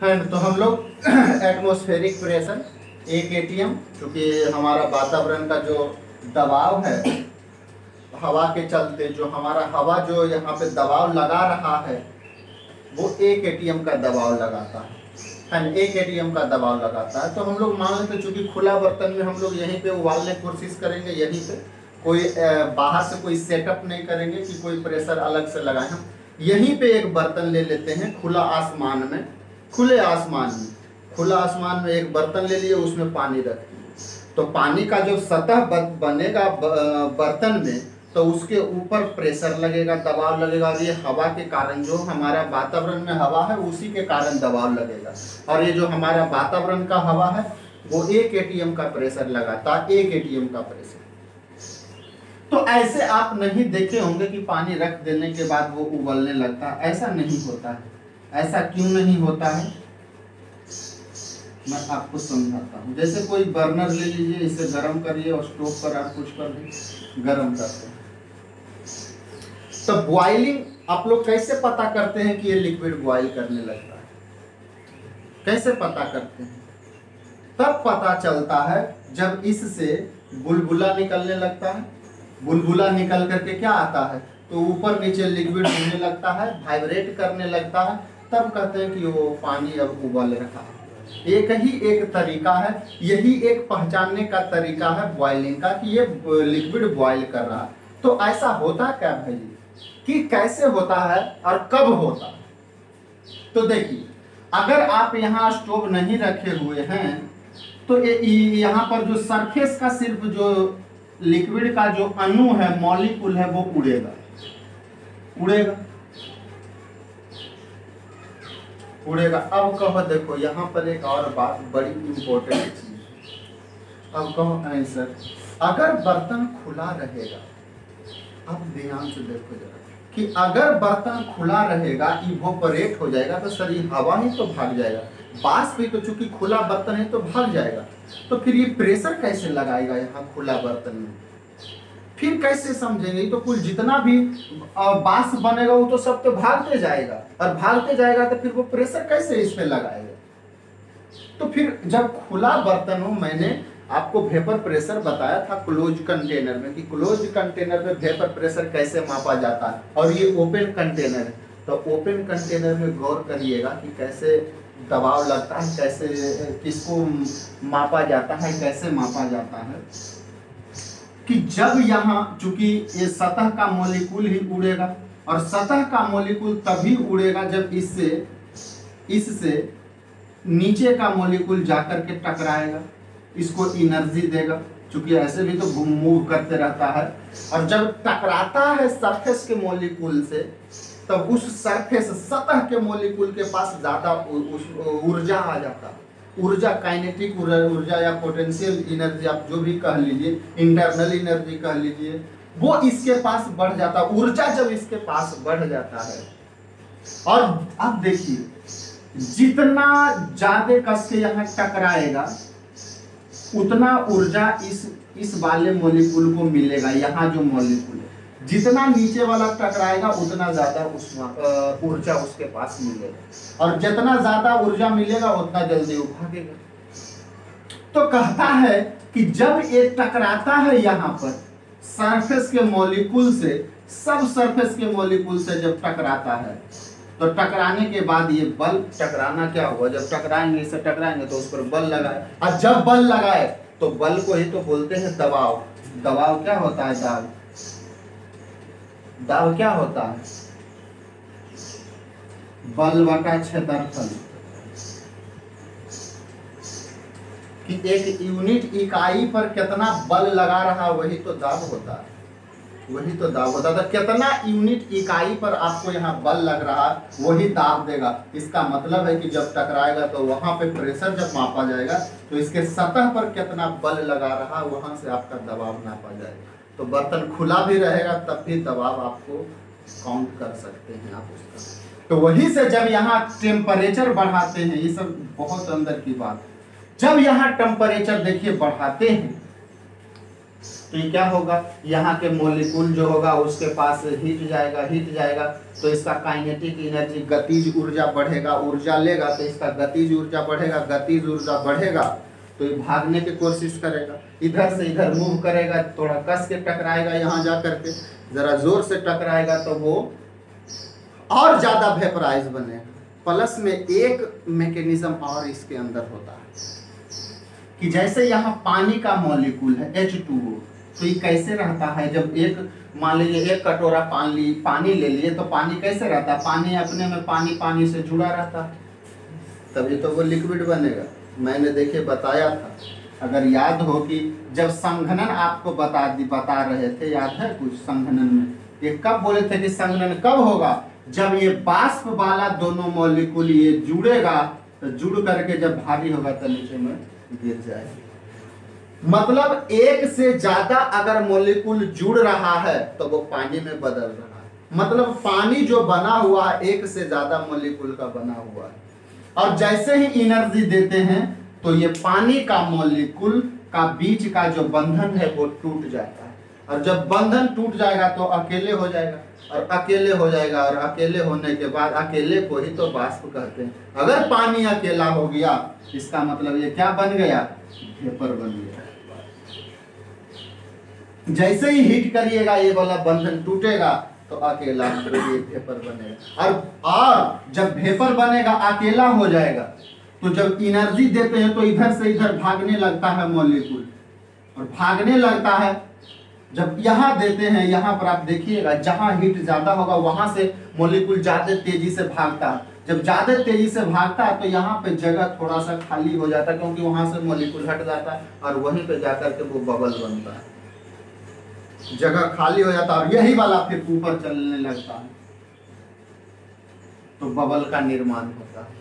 है ना। तो हम लोग एटमॉस्फेरिक प्रेशर 1 atm, क्योंकि हमारा वातावरण का जो दबाव है, हवा के चलते जो हमारा हवा जो यहाँ पे दबाव लगा रहा है वो 1 atm का दबाव लगाता है ना, 1 atm का दबाव लगाता है। तो हम लोग मान लेते चूंकि खुला बर्तन में हम लोग यहीं पे उबालने की कोशिश करेंगे, यहीं पे कोई बाहर से कोई सेटअप नहीं करेंगे कि कोई प्रेशर अलग से लगाएं। हम यहीं पे एक बर्तन ले लेते हैं खुला आसमान में, खुले आसमान में, खुला आसमान में एक बर्तन ले लिए, उसमें पानी रख दिए। तो पानी का जो सतह बनेगा बर्तन में, तो उसके ऊपर प्रेशर लगेगा, दबाव लगेगा। और ये हवा के कारण, जो हमारा वातावरण में हवा है उसी के कारण दबाव लगेगा। और ये जो हमारा वातावरण का हवा है वो 1 atm का प्रेशर लगाता है, 1 atm का प्रेशर। तो ऐसे आप नहीं देखे होंगे कि पानी रख देने के बाद वो उबलने लगता है, ऐसा नहीं होता है। ऐसा क्यों नहीं होता है, मैं आपको समझाता हूँ। जैसे कोई बर्नर ले लीजिए, इसे गर्म करिए और स्टोव पर आप कुछ कर दीजिए, गर्म करते हैं। तो बॉइलिंग आप लोग कैसे पता करते हैं कि ये लिक्विड बॉइल करने लगता है, कैसे पता करते हैं? तब पता चलता है जब इससे बुलबुला निकलने लगता है। बुलबुला निकल करके क्या आता है, तो ऊपर नीचे लिक्विड होने लगता है, वाइब्रेट करने लगता है, तब कहते हैं कि वो पानी अब उबल रहा है। एक ही एक तरीका है, यही एक पहचानने का तरीका है बॉइलिंग का कि ये लिक्विड बॉइल कर रहा है। तो ऐसा होता क्या भाई, कि कैसे होता है और कब होता है? तो देखिए, अगर आप यहाँ स्टोव नहीं रखे हुए हैं तो यहाँ पर जो सरफेस का सिर्फ जो लिक्विड का जो अणु है, मॉलिक्यूल है, वो उड़ेगा, उड़ेगा, उड़ेगा। अब कहो, देखो यहाँ पर एक और बात बड़ी इंपॉर्टेंट चीज। अब कहो आंसर, अगर बर्तन खुला रहेगा, अब ध्यान से देखो जरा, कि अगर बर्तन खुला रहेगा, इवोपरेट हो जाएगा, तो सर हवा ही तो भाग जाएगा, वाष्प भी तो चूंकि खुला बर्तन है तो भाग जाएगा। तो फिर ये प्रेशर कैसे लगाएगा यहाँ खुला बर्तन में? फिर कैसे समझेंगे? तो कुल जितना भी वाष्प बनेगा वो तो सब तो भागते जाएगा, और भागते जाएगा तो फिर वो प्रेशर कैसे इस पे लगाएगा? तो फिर जब खुला बर्तन हो, मैंने आपको वेपर प्रेशर बताया था क्लोज कंटेनर में, कि क्लोज कंटेनर में वेपर प्रेशर कैसे मापा जाता है, और ये ओपन कंटेनर है। तो ओपन कंटेनर में गौर करिएगा कि कैसे दबाव लगता है, कैसे किसको मापा जाता है, कैसे मापा जाता है। कि जब यहाँ चूंकि ये सतह का मॉलिक्यूल ही उड़ेगा, और सतह का मॉलिक्यूल तभी उड़ेगा जब इससे नीचे का मॉलिक्यूल जाकर के टकराएगा, इसको एनर्जी देगा, क्योंकि ऐसे भी तो मूव करते रहता है। और जब टकराता है सरफेस के मॉलिक्यूल से, तब उस सरफेस सतह के मॉलिक्यूल के पास ज्यादा ऊर्जा आ जाता है। ऊर्जा, काइनेटिक ऊर्जा या पोटेंशियल एनर्जी आप जो भी कह लीजिए, इंटरनल एनर्जी कह लीजिए, वो इसके पास बढ़ जाता है। ऊर्जा जब इसके पास बढ़ जाता है, और अब देखिए जितना ज्यादा कस के यहाँ टकराएगा, उतना ऊर्जा इस वाले मॉलिक्यूल को मिलेगा। यहाँ जो मॉलिक्यूल है, जितना नीचे वाला टकराएगा उतना ज्यादा ऊर्जा उसके पास मिलेगा, और जितना ज्यादा ऊर्जा मिलेगा उतना जल्दी वो भागेगा। तो कहता है कि जब ये टकराता है यहाँ पर सरफेस के मॉलिक्यूल से, सब सरफेस के मॉलिक्यूल से जब टकराता है, तो टकराने के बाद ये बल, टकराना क्या हुआ, जब टकराएंगे, इससे टकराएंगे तो उस पर बल लगाए, और जब बल लगाए तो बल को ही तो बोलते हैं दबाव। दबाव क्या होता है? दाब। दाब क्या होता है? बल बटा क्षेत्रफल। कि एक यूनिट इकाई पर कितना बल लगा रहा, वही तो दाब होता है, वही तो दाब होता था। कितना यूनिट इकाई पर आपको यहाँ बल लग रहा है, वही दाब देगा। इसका मतलब है कि जब टकराएगा तो वहां पे प्रेशर जब मापा जाएगा, तो इसके सतह पर कितना बल लगा रहा, वहां से आपका दबाव नापा जाएगा। तो बर्तन खुला भी रहेगा तब भी दबाव आपको काउंट कर सकते हैं आप उसका। तो वही से जब यहाँ टेम्परेचर बढ़ाते हैं, ये सब बहुत अंदर की बात, जब यहाँ टेम्परेचर देखिए बढ़ाते हैं, तो ये क्या होगा, यहाँ के मॉलिक्यूल जो होगा उसके पास हीट जाएगा तो इसका काइनेटिक एनर्जी गतिज ऊर्जा बढ़ेगा, ऊर्जा लेगा तो इसका गतिज ऊर्जा बढ़ेगा, गतिज ऊर्जा बढ़ेगा तो ये भागने की कोशिश करेगा, इधर से इधर मूव करेगा, थोड़ा कस के टकराएगा, यहाँ जा करके जरा जोर से टकराएगा तो वो और ज्यादा वेपराइज बनेगा। प्लस में एक मैकेनिज्म और इसके अंदर होता है कि जैसे यहाँ पानी का मॉलिक्यूल है H2O, तो ये कैसे रहता है, जब एक मान लीजिए एक कटोरा पानी ले लिए तो पानी कैसे रहता है, पानी अपने में पानी से जुड़ा रहता है, तभी तो वो लिक्विड बनेगा। मैंने देखिए बताया था, अगर याद हो कि जब संघनन आपको बता रहे थे, याद है कुछ संघनन में, ये कब बोले थे कि संघनन कब होगा, जब ये बाष्प वाला दोनों मॉलिक्यूल ये जुड़ेगा, तो जुड़ करके जब भारी होगा तो नीचे में गिर जाएगा। मतलब एक से ज्यादा अगर मॉलिक्यूल जुड़ रहा है तो वो पानी में बदल रहा है, मतलब पानी जो बना हुआ है एक से ज्यादा मॉलिक्यूल का बना हुआ है, और जैसे ही एनर्जी देते हैं तो ये पानी का मॉलिक्यूल का बीच का जो बंधन है वो टूट जाता है, और जब बंधन टूट जाएगा तो अकेले हो जाएगा, और अकेले हो जाएगा, और अकेले होने के बाद अकेले को ही तो बाष्प कहते हैं। अगर पानी अकेला हो गया इसका मतलब ये क्या बन गया, वेपर बन गया। जैसे ही हीट करिएगा ये वाला बंधन टूटेगा तो अकेला ये वेपर बनेगा, और जब वेपर बनेगा अकेला हो जाएगा तो जब एनर्जी देते हैं तो इधर से इधर भागने लगता है मॉलिक्यूल, और भागने लगता है जब यहाँ देते हैं, यहाँ पर आप देखिएगा जहाँ हीट ज्यादा होगा वहां से मॉलिक्यूल ज्यादा तेजी से भागता है, जब ज्यादा तेजी से भागता है तो यहाँ पे जगह थोड़ा सा खाली हो जाता है, क्योंकि वहां से मॉलिक्यूल हट जाता है और वहीं पे जाकर के वो बबल बनता है, जगह खाली हो जाता है, और यही वाला फिर ऊपर चलने लगता है तो बबल का निर्माण होता है,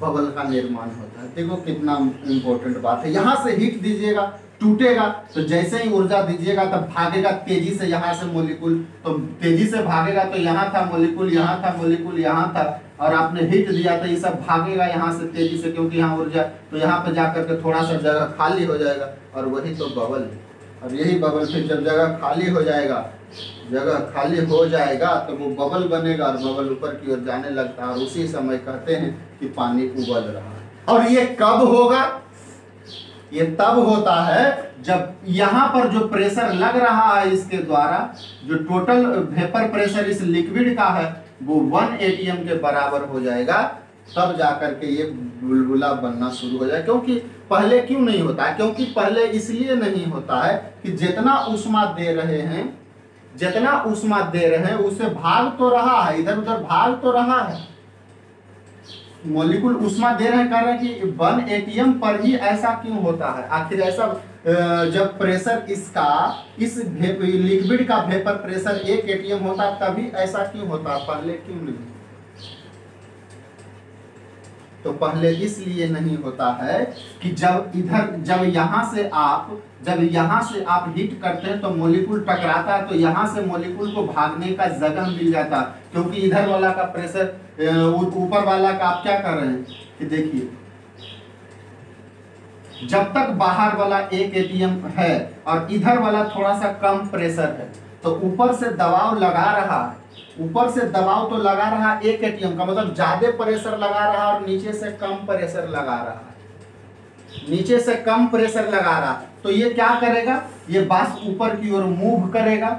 बबल का निर्माण होता है। देखो कितना इंपॉर्टेंट बात है, यहाँ से हीट दीजिएगा टूटेगा तो जैसे ही ऊर्जा दीजिएगा तब भागेगा तेजी से, यहाँ से मॉलिक्यूल तो तेजी से भागेगा, तो यहाँ था मॉलिक्यूल, यहाँ था मॉलिक्यूल, यहाँ था, और आपने हीट दिया तो ये सब भागेगा यहाँ से तेजी से, क्योंकि यहाँ ऊर्जा, तो यहाँ पे जाकर के थोड़ा सा जगह खाली हो जाएगा, और वही तो बबल है। और यही बबल फिर जब जगह खाली हो जाएगा, जगह खाली हो जाएगा तो वो बबल बनेगा, और बबल ऊपर की ओर जाने लगता है, और उसी समय कहते हैं कि पानी उबल रहा है। और ये कब होगा, ये तब होता है जब यहाँ पर जो प्रेशर लग रहा है इसके द्वारा, जो टोटल वेपर प्रेशर इस लिक्विड का है वो 1 atm के बराबर हो जाएगा, तब जाकर के ये बुलबुला बनना शुरू हो जाए। क्योंकि पहले क्यों नहीं होता है, क्योंकि पहले इसलिए नहीं होता है कि जितना ऊष्मा दे रहे हैं, जितना ऊष्मा दे रहे हैं उससे भाग तो रहा है, इधर उधर भाग तो रहा है, मॉलिक्यूल ऊष्मा दे रहे हैं, कह रहे हैं कि 1 atm पर ही ऐसा क्यों होता है। आखिर ऐसा जब प्रेशर इसका इस लिक्विड का वेपर प्रेशर 1 atm होता तभी ऐसा क्यों होता, पहले क्यों नहीं। तो पहले इसलिए नहीं होता है कि जब यहाँ से आप हीट करते हैं तो मॉलिक्यूल टकराता है, तो यहाँ से मॉलिक्यूल को भागने का जगह मिल जाता है, क्योंकि इधर वाला का प्रेशर ऊपर वाला का आप क्या कर रहे हैं कि देखिए, जब तक बाहर वाला 1 atm है और इधर वाला थोड़ा सा कम प्रेशर है, तो ऊपर से दबाव लगा रहा है, ऊपर से दबाव तो लगा रहा 1 atm का मतलब ज्यादा प्रेशर लगा रहा, और नीचे से कम प्रेशर लगा रहा है, नीचे से कम प्रेशर लगा रहा, तो ये क्या करेगा, ये बाष्प ऊपर की ओर मूव करेगा,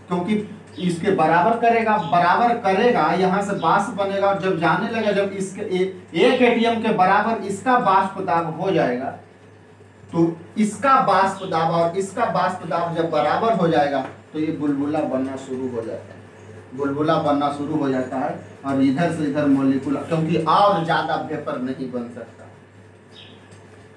क्योंकि इसके बराबर करेगा, यहाँ से बाष्प बनेगा, और जब जाने लगा, जब इसके 1 atm के बराबर इसका बाष्प दाब हो जाएगा, तो इसका बाष्प दाब और इसका बाष्प दाब जब बराबर हो जाएगा तो ये बुलबुला बनना शुरू हो जाता है, बुलबुला बनना शुरू हो जाता है, और इधर से इधर मॉलिक्यूल, क्योंकि और ज्यादा वेपर नहीं बन सकता,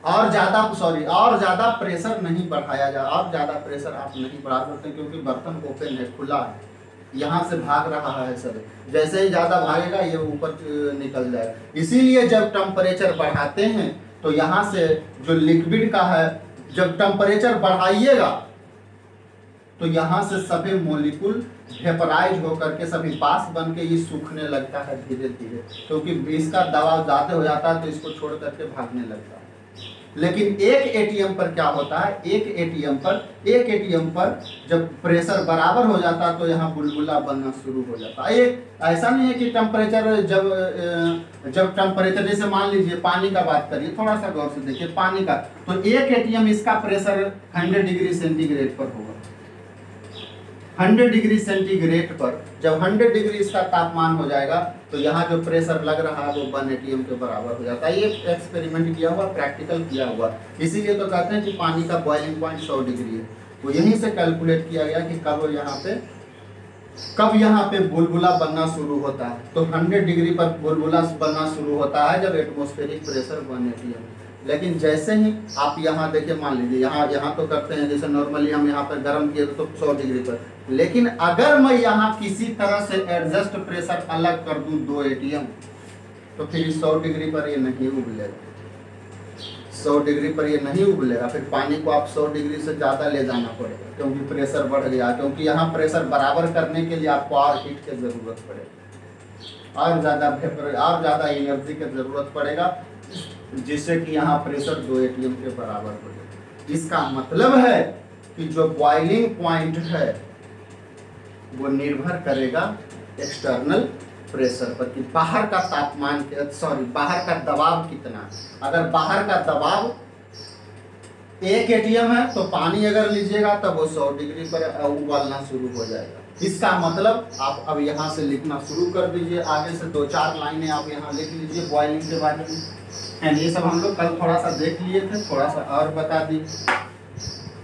और ज्यादा प्रेशर नहीं बढ़ाया जा, और ज्यादा प्रेशर आप नहीं बढ़ा सकते, क्योंकि बर्तन ओपन है, खुला है, यहाँ से भाग रहा है सब, जैसे ही ज्यादा भागेगा ये ऊपर निकल जाएगा। इसीलिए जब टेम्परेचर बढ़ाते हैं तो यहाँ से जो लिक्विड का है, जब टेम्परेचर बढ़ाइएगा तो यहाँ से सभी मॉलिक्यूल वेपराइज होकर के सभी बाष्प बन के ये सूखने लगता है धीरे धीरे, क्योंकि इसका दबाव ज्यादा हो जाता है तो इसको छोड़ करके भागने लगता है। लेकिन एक एटीएम पर क्या होता है, एक एटीएम पर जब प्रेशर बराबर हो जाता है तो यहाँ बुलबुला बनना शुरू हो जाता है। एक ऐसा नहीं है कि टेम्परेचर जब टेम्परेचर, जैसे मान लीजिए पानी का बात करिए, थोड़ा सा गौर से देखिए पानी का, तो एक एटीएम इसका प्रेशर 100 डिग्री सेंटीग्रेड पर होगा। 100 डिग्री सेंटीग्रेड पर जब 100 डिग्री इसका तापमान हो जाएगा तो यहाँ जो प्रेशर लग रहा है वो 1 एटीएम के बराबर हो जाता है। ये एक्सपेरिमेंट किया हुआ, प्रैक्टिकल किया हुआ, इसीलिए तो कहते हैं कि पानी का बॉइलिंग पॉइंट 100 डिग्री है। वो यहीं से कैलकुलेट किया गया कि कब यहाँ पे बुलबुला बनना शुरू होता है। तो 100 डिग्री पर बुलबुला बनना शुरू होता है जब एटमॉस्फेरिक प्रेशर 1 एटीएम। लेकिन जैसे ही आप यहाँ देखिए, मान लीजिए यहाँ तो करते हैं जैसे नॉर्मली हम यहाँ पर गर्म किए तो 100 डिग्री पर, लेकिन अगर मैं यहाँ किसी तरह से एडजस्ट प्रेशर अलग कर दूं 2 एटीएम, तो फिर 100 डिग्री पर ये नहीं उबलेगा। 100 डिग्री पर ये नहीं उबलेगा, फिर पानी को आप 100 डिग्री से ज़्यादा ले जाना पड़ेगा क्योंकि प्रेशर बढ़ गया। क्योंकि यहाँ प्रेशर बराबर करने के लिए आपको और हीट की ज़रूरत पड़ेगा, और ज़्यादा एनर्जी की ज़रूरत पड़ेगा, जिससे कि यहाँ प्रेशर 2 एटीएम के बराबर हो जाए। इसका मतलब है कि जो बॉइलिंग पॉइंट है वो निर्भर करेगा एक्सटर्नल प्रेशर पर, कि बाहर का तापमान, बाहर का दबाव कितना। अगर बाहर का दबाव 1 एटीएम है तो पानी अगर लीजिएगा तब वो 100 डिग्री पर उबालना शुरू हो जाएगा। इसका मतलब आप अब यहाँ से लिखना शुरू कर दीजिए, आगे से 2-4 लाइनें आप यहाँ लिख लीजिए बॉइलिंग के बारे में। एंड ये सब हम लोग कल थोड़ा सा देख लिए थे, थोड़ा सा और बता दी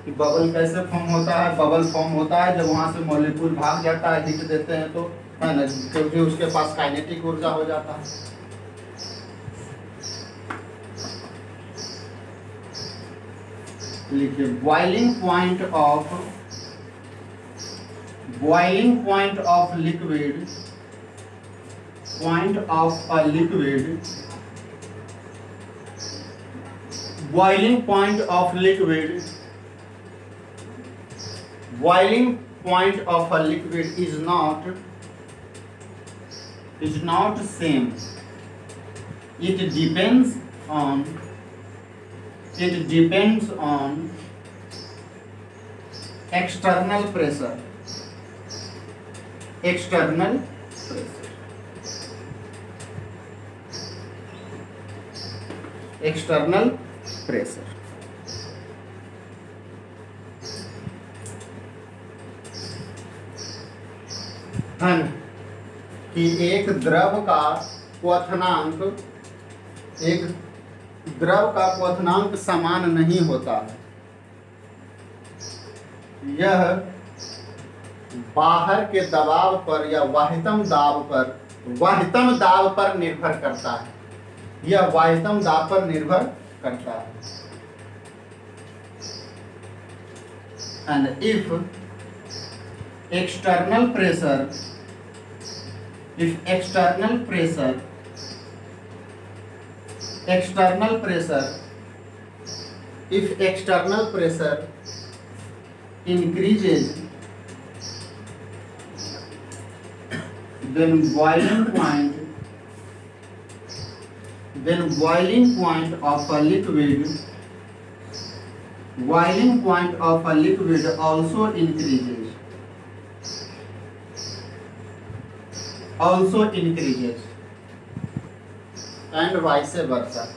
कि बबल कैसे फॉर्म होता है। बबल फॉर्म होता है जब वहाँ से मॉलिक्यूल भाग जाता है, हीट देते हैं तो, है ना, क्योंकि उसके पास काइनेटिक ऊर्जा हो जाता है। लिखिए boiling point of liquid, point of a liquid, boiling point of liquid is not same. It depends on external pressure. External pressure. है ना कि एक द्रव का क्वथनांक समान नहीं होता है। यह बाहर के दबाव पर या वाहितम दाब पर निर्भर करता है। यह वाहितम दाब पर निर्भर करता है। And if external pressure increases, then boiling point of a liquid also increases, and vice versa.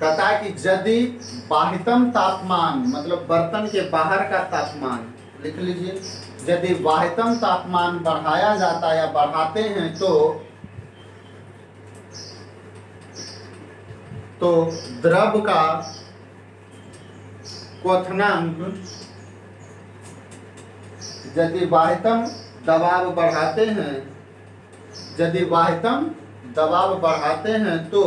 कहता है कि यदि बाह्यतम तापमान, मतलब बर्तन के बाहर का तापमान, लिख लीजिए, यदि बाह्यतम तापमान बढ़ाया जाता है या बढ़ाते हैं तो द्रव का क्वथनांक, यदि बाह्यतम दबाव बढ़ाते हैं तो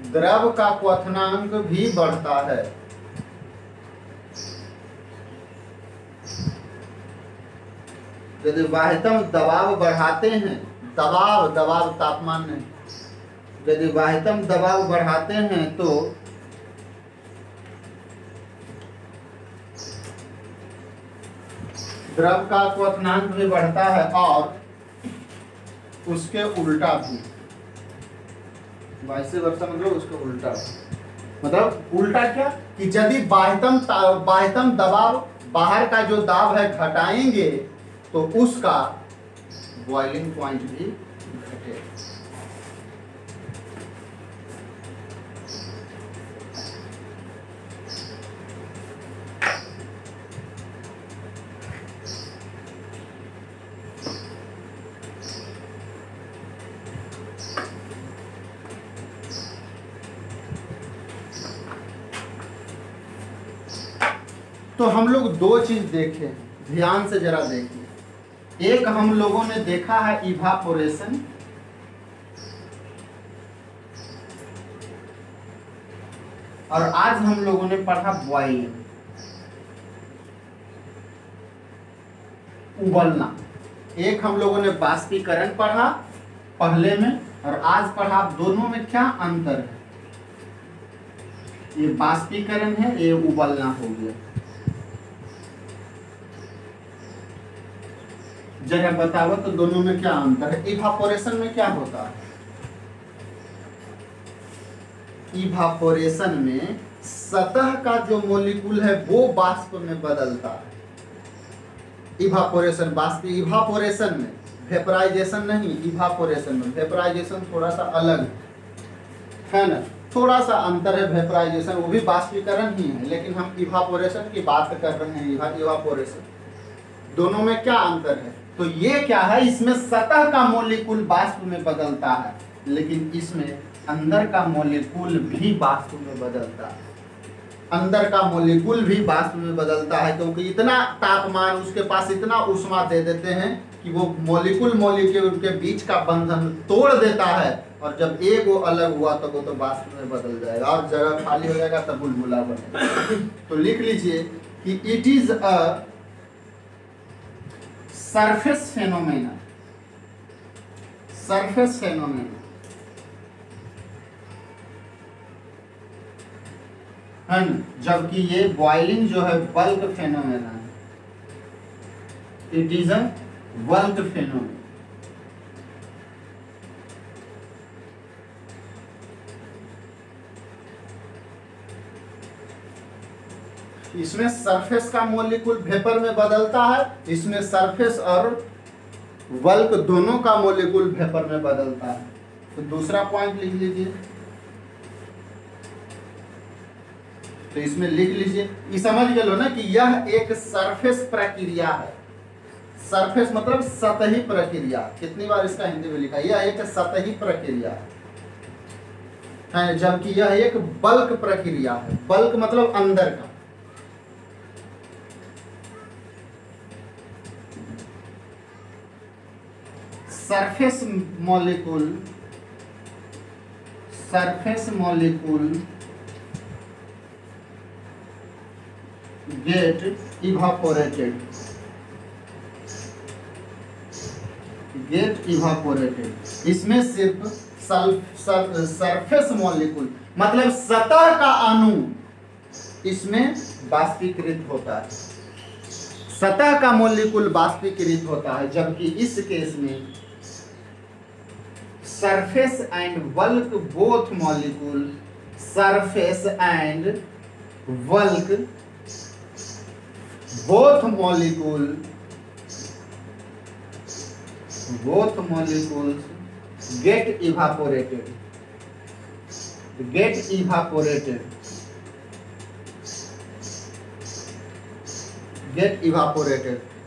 द्रव का क्वथनांक भी बढ़ता है। यदि बाह्यतम दबाव बढ़ाते हैं, दबाव तापमान नहीं, यदि बाह्यतम दबाव बढ़ाते हैं तो द्रव का क्वथनांक भी बढ़ता है और उसके उल्टा भी, वाइस वर्सा मतलब उसके उल्टा। मतलब उल्टा क्या कि यदि बाह्यतम दबाव, बाहर का जो दाब है घटाएंगे तो उसका बॉइलिंग पॉइंट भी घटेगा। तो हम लोग दो चीज देखे, ध्यान से जरा देखिए। एक हम लोगों ने देखा है इवापोरेशन, और आज हम लोगों ने पढ़ा बॉइलिंग, उबलना। एक हम लोगों ने बाष्पीकरण पढ़ा पहले में, और आज पढ़ा। दोनों में क्या अंतर है? ये बाष्पीकरण है, ये उबलना हो गया। जरा बताओ तो दोनों में क्या अंतर है? इवापोरेशन में क्या होता है? इवापोरेशन में सतह का जो मॉलिक्यूल है वो वाष्प में बदलता है। इवापोरेशन में, वेपराइजेशन नहीं, इवापोरेशन में। वेपराइजेशन थोड़ा सा अलग है ना, थोड़ा सा अंतर है। वेपराइजेशन वो भी बाष्पीकरण ही है, लेकिन हम इवापोरेशन की बात कर रहे हैं। इवापोरेशन, दोनों में क्या अंतर है? तो ये क्या है, इसमें सतह का मॉलिक्यूल वाष्प में बदलता है, लेकिन इसमें अंदर का मॉलिक्यूल भी वाष्प में बदलता है। अंदर का मॉलिक्यूल भी वाष्प में बदलता है, क्योंकि इतना तापमान, उसके पास इतना ऊष्मा दे देते हैं कि वो मॉलिक्यूल के बीच का बंधन तोड़ देता है, और जब एक वो अलग हुआ तो वो तो वाष्प में बदल जाएगा और जगह खाली हो जाएगा, तब बुलबुला बनेगा। तो लिख लीजिए कि it is a surface phenomena. Surface phenomena है, जबकि ये बॉइलिंग जो है बल्क फेनोमेना है। It is a bulk phenomena. इसमें सरफेस का मॉलिक्यूल वेपर में बदलता है, इसमें सरफेस और बल्क दोनों का मॉलिक्यूल वेपर में बदलता है। तो दूसरा पॉइंट लिख लीजिए। तो इसमें लिख लीजिए, ये समझ गए लो ना कि यह एक सरफेस प्रक्रिया है। सरफेस मतलब सतही प्रक्रिया। कितनी बार इसका हिंदी में लिखा? यह एक सतही प्रक्रिया है, जबकि यह एक बल्क प्रक्रिया है। बल्क मतलब अंदर का। Surface molecule get evaporated. इसमें सिर्फ सरफेस मॉलिक्यूल मतलब सतह का अणु इसमें बाष्पीकृत होता है। सतह का मॉलिक्यूल बाष्पीकृत होता है, जबकि इस केस में surface and bulk both molecule, surface and bulk both molecules get evaporated.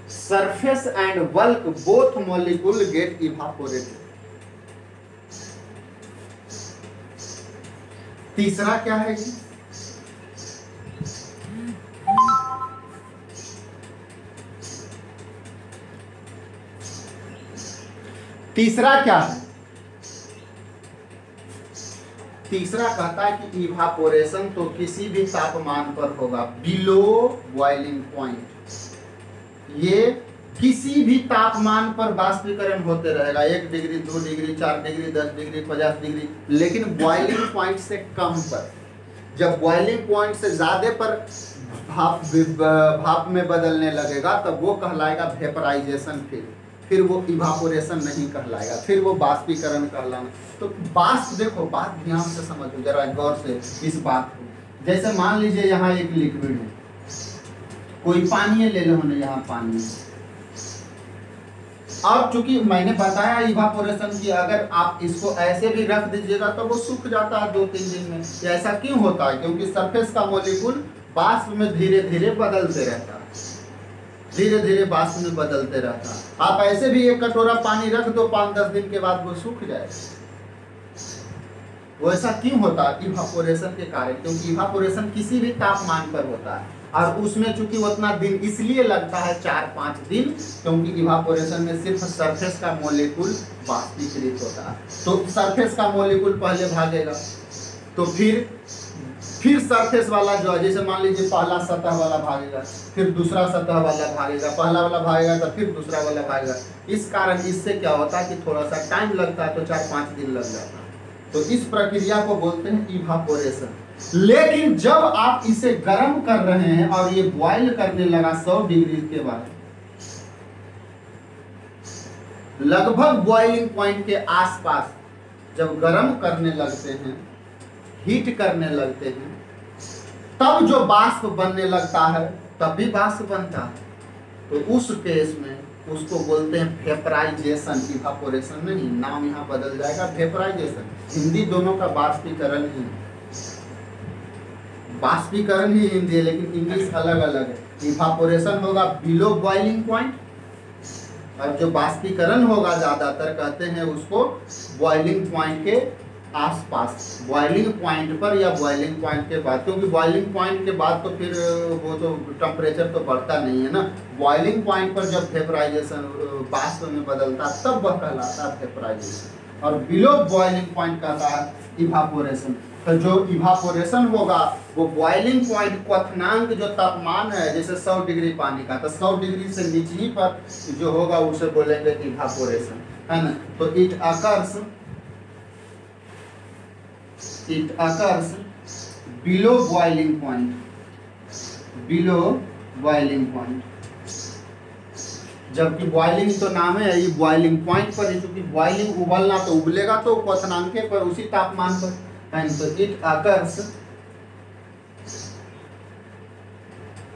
Surface and bulk both molecules get evaporated. तीसरा क्या है जी? तीसरा क्या है? तीसरा कहता है कि इवापोरेशन तो किसी भी तापमान पर होगा, बिलो बॉइलिंग पॉइंट। ये किसी भी तापमान पर बाष्पीकरण होते रहेगा, 1 degree, 2 degree, 4 degree, 10 degree, 50 degree, लेकिन बॉइलिंग पॉइंट से कम पर। जब बॉइलिंग पॉइंट से ज्यादा पर भाप में बदलने लगेगा तब वो कहलाएगा वेपराइजेशन। फिर वो इवापोरेशन नहीं कहलाएगा, फिर वो बाष्पीकरण कहलाना। तो बाष्प, देखो बात ध्यान से समझो जरा गौर से इस बात को। जैसे मान लीजिए यहाँ एक लिक्विड है, कोई पानी ले लो ना, यहाँ पानी है। अब चूंकि मैंने बताया इवापोरेशन की, अगर आप इसको ऐसे भी रख दीजिएगा तो वो सूख जाता है 2-3 दिन में। ऐसा क्यों होता है? क्योंकि सरफेस का मॉलिक्यूल बाष्प में धीरे धीरे बदलते रहता है, धीरे धीरे बाष्प में बदलते रहता है। आप ऐसे भी एक कटोरा पानी रख दो, 5-10 दिन के बाद वो सूख जाएगा। वो ऐसा क्यों होता है? इवापोरेशन के कारण। क्योंकि इवापोरेशन किसी भी तापमान पर होता है और उसमें चूंकि उतना दिन इसलिए लगता है 4-5 दिन, क्योंकि इवापोरेशन में सिर्फ सरफेस का मॉलिक्यूल बाष्पीकृत होता है। तो सरफेस का मॉलिक्यूल पहले भागेगा, तो फिर सरफेस वाला जो है, जैसे मान लीजिए पहला सतह वाला भागेगा, फिर दूसरा सतह वाला भागेगा, पहला वाला भागेगा तो फिर दूसरा वाला भागेगा। इस कारण इससे क्या होता है कि थोड़ा सा टाइम लगता है, तो 4-5 दिन लग जाता है। तो इस प्रक्रिया को बोलते हैं इवापोरेशन। लेकिन जब आप इसे गर्म कर रहे हैं और ये बॉयल करने लगा 100 डिग्री के बाद, लगभग बॉइलिंग पॉइंट के आसपास जब गर्म करने लगते हैं, हीट करने लगते हैं, तब जो बाष्प बनने लगता है, तब भी बाष्प बनता है। तो उस केस में उसको बोलते हैं वेपराइजेशन, इवापोरेशन नहीं। नाम यहाँ बदल जाएगा, वेपराइजेशन। हिंदी दोनों का बाष्पीकरण ही, बाष्पीकरण ही हिंदी है, लेकिन इंग्लिश अलग अलग है। इवापोरेशन होगा बिलो बॉइलिंग पॉइंट, और जो बाष्पीकरण होगा ज्यादातर कहते हैं उसको बॉइलिंग पॉइंट के आसपास, बॉइलिंग पॉइंट पर या बॉइलिंग पॉइंट के बाद। क्योंकि बॉइलिंग पॉइंट के बाद तो फिर वो तो टेम्परेचर तो बढ़ता नहीं है ना। बॉइलिंग पॉइंट पर जब वेपराइजेशन बाष्प में बदलता तब वह कहलाता है वेपराइजेशन, और बिलो बॉइलिंग पॉइंट कहता है इवापोरेशन। तो जो इवापोरेशन होगा वो बॉइलिंग पॉइंट, क्वथनांक जो तापमान है, जैसे 100 डिग्री पानी का, तो 100 डिग्री से नीचे ही पर जो होगा उसे बोलेंगे इवापोरेशन, है ना। तो it occurs below boiling point, जबकि बॉइलिंग तो नाम है, ये बॉइलिंग पॉइंट पर है। क्योंकि बॉइलिंग उबलना तो उबलेगा तो क्वथनांक पर, उसी तापमान पर। तो it occurs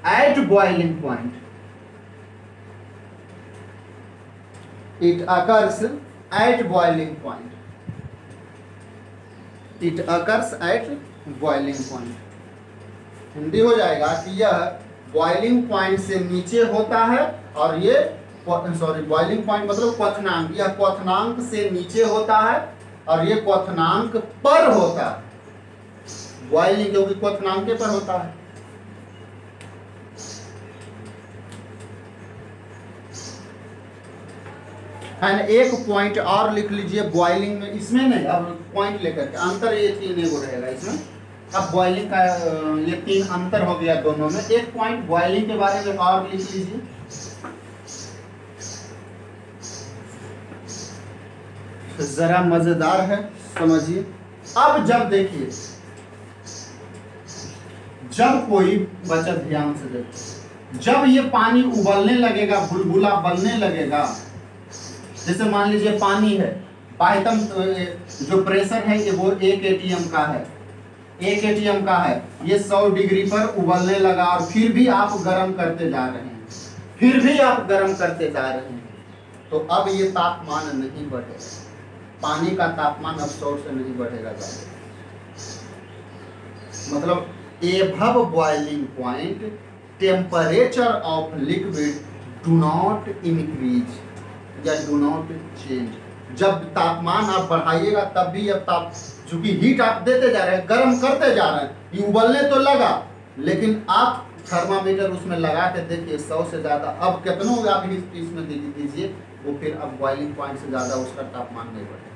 at boiling point, it occurs at boiling point, it occurs at boiling point। Hindi हो जाएगा कि यह बॉइलिंग पॉइंट से नीचे होता है, और ये बॉइलिंग पॉइंट मतलब क्वथनांक, यह क्वथनांक से नीचे होता है और ये क्वथनांक पर होता है। बॉइलिंग क्योंकि क्वथनांक पर होता है। एंड एक पॉइंट और लिख लीजिए बॉइलिंग में, इसमें नहीं, अब पॉइंट लेकर के अंतर ये 3 एगो रहेगा इसमें। अब बॉइलिंग का ये 3 अंतर हो गया दोनों में। एक पॉइंट बॉइलिंग के बारे में और लिख लीजिए। जरा मजेदार है, समझिए। अब जब देखिए, जब कोई बच्चा ध्यान से देखो, जब ये पानी उबलने लगेगा, बुलबुला बनने लगेगा, जैसे मान लीजिए पानी है, बाह्यतम जो प्रेशर है ये वो 1 atm का है, 1 atm का है। ये 100 डिग्री पर उबलने लगा और फिर भी आप गर्म करते जा रहे हैं, फिर भी आप गर्म करते जा रहे हैं। तो अब ये तापमान नहीं बढ़ेगा, पानी का तापमान अब 100 से नहीं बढ़ेगा ज़्यादा। मतलब above boiling point temperature of liquid do not increase या डू नॉट चेंज। जब तापमान आप बढ़ाइएगा तब भी अब चूंकि हीट आप देते जा रहे हैं, गर्म करते जा रहे हैं, ये उबलने तो लगा, लेकिन आप थर्मामीटर उसमें लगा के देखिए 100 से ज़्यादा, अब कितना होगा आप हीट इसमें दीजिए, वो फिर अब बॉइलिंग पॉइंट से ज़्यादा उसका तापमान नहीं बढ़ेगा।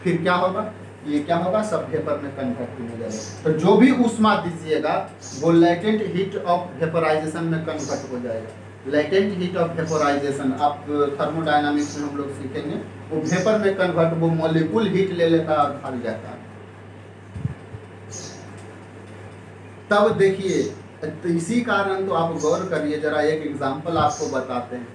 फिर क्या होगा, ये क्या होगा, सब वेपर में कन्वर्ट होने जाएगा। तो जो भी ऊष्मा दीजिएगा वो लेटेंट हीट ऑफ वेपोराइजेशन में कन्वर्ट हो जाएगा। लेटेंट हीट ऑफ वेपोराइजेशन आप थर्मोडायनामिक्स में हम लोग सीखेंगे, वो वेपर में कन्वर्ट, वो मॉलिक्यूल हीट ले लेता है और भाग जाता है। तब देखिए तो इसी कारण तो आप गौर करिए, जरा एक एग्जांपल आपको बताते हैं।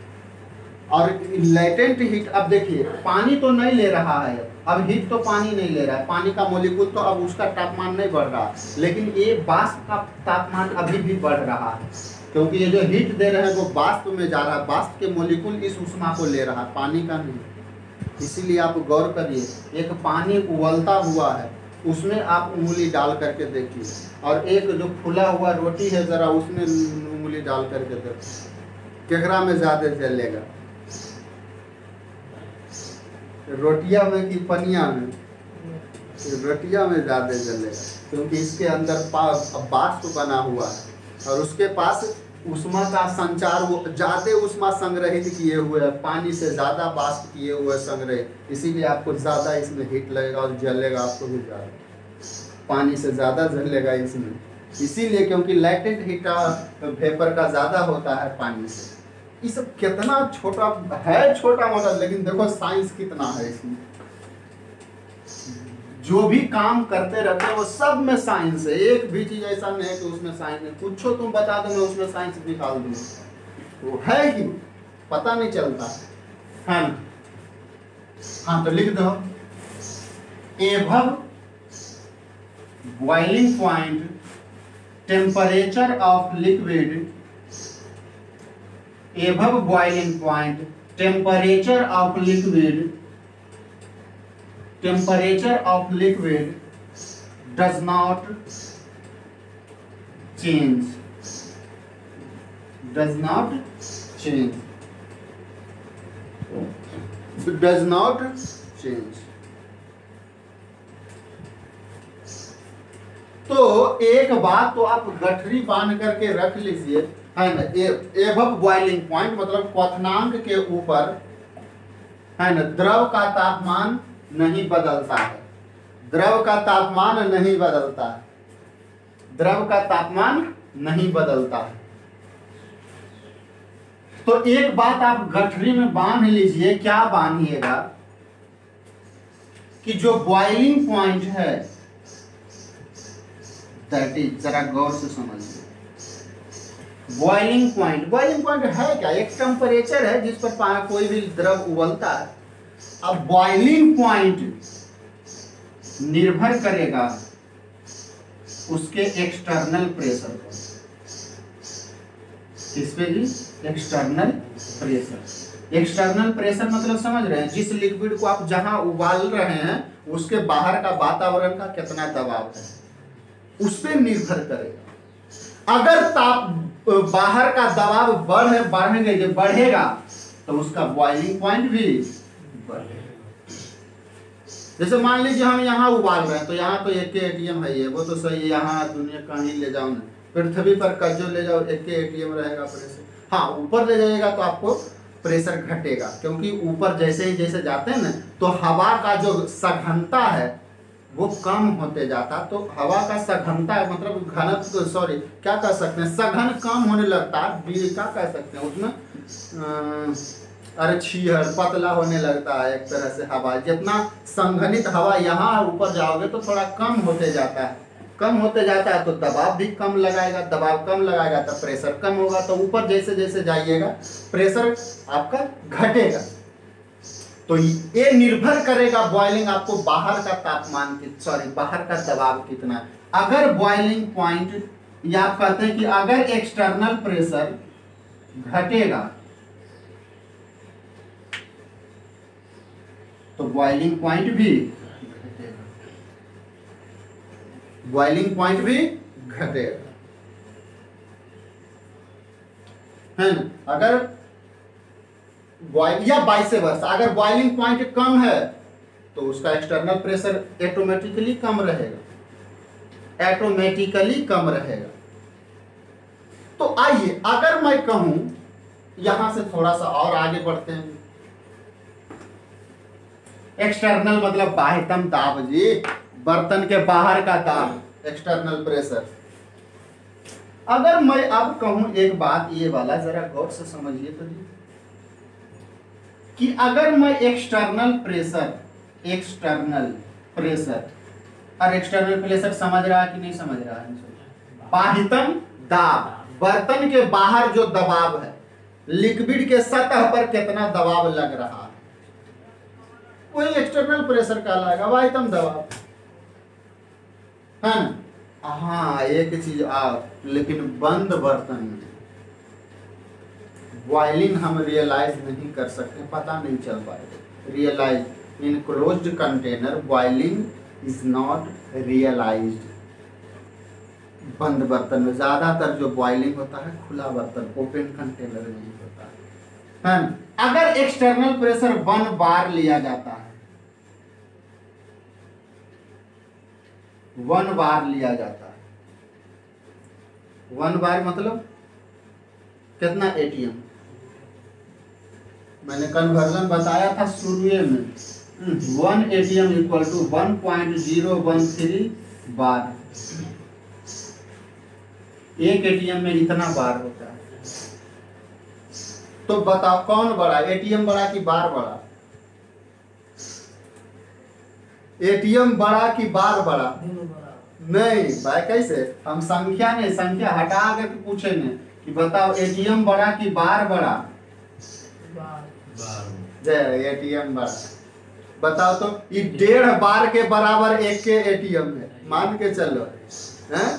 और लेटेंट हीट, अब देखिए पानी तो नहीं ले रहा है, अब हीट तो पानी नहीं ले रहा है, पानी का मोलिक्यूल तो अब उसका तापमान नहीं बढ़ रहा, लेकिन ये वाष्प का तापमान अभी भी बढ़ रहा है, क्योंकि ये जो हीट दे रहे हैं वो वाष्प में जा रहा है, वाष्प के मोलिक्यूल इस ऊष्मा को ले रहा है, पानी का नहीं। इसीलिए आप गौर करिए, एक पानी उबलता हुआ है, उसमें आप उंगली डाल करके देखिए, और एक जो फूला हुआ रोटी है जरा उसमें उंगली डाल करके देखिए, केकरा में ज्यादा जलेगा, रोटिया में कि पनिया में? रोटिया में ज्यादा जलेगा, क्योंकि इसके अंदर वाष्प बना हुआ है और उसके पास ऊष्मा का संचार, वो ज्यादा ऊष्मा संग्रहित किए हुए है, पानी से ज्यादा वाष्प किए हुए संग्रहित, इसीलिए आपको ज्यादा इसमें हीट लगेगा और जलेगा आपको भी ज्यादा, पानी से ज्यादा जलेगा इसमें, इसीलिए क्योंकि लैटेंट हीट वेपर का ज्यादा होता है पानी से। ये सब कितना छोटा है, छोटा मोटा, लेकिन देखो साइंस कितना है इसमें, जो भी काम करते रहते हैं वो सब में साइंस है, एक भी चीज ऐसा नहीं है कि उसमें साइंस नहीं, पूछो तुम बता दो मैं उसमें साइंस निकाल दूंगा, वो है ही पता नहीं चलता है ना। हाँ तो लिख दो, above boiling point temperature of liquid, above boiling point temperature of liquid does not change, does not change, does not change। तो एक बात तो आप गठरी बांध करके रख लीजिए, है ना, एभव बॉइलिंग पॉइंट मतलब क्वथनांक के ऊपर, है ना, द्रव का तापमान नहीं बदलता है, द्रव का तापमान नहीं बदलता है, द्रव का तापमान नहीं बदलता है। तो एक बात आप गठरी में बांध लीजिए, क्या बांधिएगा कि जो बॉइलिंग पॉइंट है, दैट इज, जरा गौर से समझिए, बॉइलिंग पॉइंट है क्या? एक टेम्परेचर है जिस पर कोई भी द्रव उबलता है। अब बॉइलिंग पॉइंट निर्भर करेगा उसके एक्सटर्नल प्रेशर पर। किस पे जी? External pressure. एक्सटर्नल प्रेशर मतलब समझ रहे हैं, जिस लिक्विड को आप जहां उबाल रहे हैं उसके बाहर का वातावरण का कितना दबाव है उस पर निर्भर करेगा। अगर बाहर का दबाव बढ़ेगा तो उसका बॉइलिंग पॉइंट भी बढ़ेगा। जैसे मान लीजिए हम यहाँ उबाल रहे हैं तो यहाँ तो एक एटीएम है, ये वो तो सही है, यहाँ दुनिया कहीं ले जाओ ना, पृथ्वी पर कज्जो ले जाओ एक एटीएम रहेगा प्रेशर। हाँ, ऊपर ले जाइएगा तो आपको प्रेशर घटेगा, क्योंकि ऊपर जैसे ही जैसे जाते हैं ना तो हवा का जो सघनता है वो कम होते जाता, तो हवा का सघनता मतलब घनत्व, सॉरी क्या कह सकते हैं, सघन कम होने लगता है, क्या कह सकते हैं उसमें, अरे छीहर पतला होने लगता है एक तरह से हवा। जितना संघनित हवा यहाँ ऊपर जाओगे तो थोड़ा कम होते जाता है, कम होते जाता है तो दबाव भी कम लगाएगा, दबाव कम लगाएगा तो प्रेशर कम होगा, तो ऊपर जैसे जैसे जाइएगा प्रेशर आपका घटेगा। तो ये निर्भर करेगा बॉइलिंग आपको बाहर का तापमान बाहर का दबाव कितना है। अगर बॉइलिंग पॉइंट, या आप कहते हैं कि अगर एक्सटर्नल प्रेशर घटेगा तो बॉइलिंग पॉइंट भी घटेगा, बॉइलिंग पॉइंट भी घटेगा, है ना। अगर या वाइस वर्सा, अगर बॉइलिंग पॉइंट कम है तो उसका एक्सटर्नल प्रेशर ऑटोमेटिकली कम रहेगा, ऑटोमेटिकली कम रहेगा। तो आइए अगर मैं कहूं, यहां से थोड़ा सा और आगे बढ़ते हैं, एक्सटर्नल मतलब बाह्यतम दाब जी, बर्तन के बाहर का दाब, एक्सटर्नल प्रेशर। अगर मैं अब कहूं एक बात, ये वाला जरा गौर से समझिए तो जी, कि अगर मैं एक्सटर्नल प्रेशर और एक्सटर्नल प्रेशर समझ रहा है कि नहीं समझ रहा है? बाह्यतम दाब, बर्तन के बाहर जो दबाव है, लिक्विड के सतह पर कितना दबाव लग रहा है, वही एक्सटर्नल प्रेशर कहलाएगा, वायुतम दबाव है ना। हाँ एक चीज लेकिन बंद बर्तन में बॉइलिंग हम रियलाइज नहीं कर सकते, पता नहीं चल पाएगा। Realise in closed container boiling is not realised. बंद बर्तन में ज्यादातर जो बॉइलिंग होता है खुला बर्तन ओपन कंटेनर में ही होता है ना। अगर एक्सटर्नल प्रेशर 1 बार लिया जाता है, 1 बार लिया जाता है, 1 बार मतलब कितना एटीएम, मैंने कन्वर्जन बताया था शुरू में। 1 एटीएम इक्वल टू 1.013 बार। एक एटीएम में इतना बार होता है, तो बताओ कौन बड़ा, एटीएम बड़ा कि बार बड़ा? एटीएम बड़ा कि बार बड़ा? नहीं भाई, कैसे हम संख्या नहीं, संख्या हटा कर पूछेंगे कि बताओ एटीएम बड़ा कि बार बड़ा? जय एटीएम बड़ा। बताओ तो ये 1.5 बार के बराबर एक के एटीएम है, मान के चलो हैं।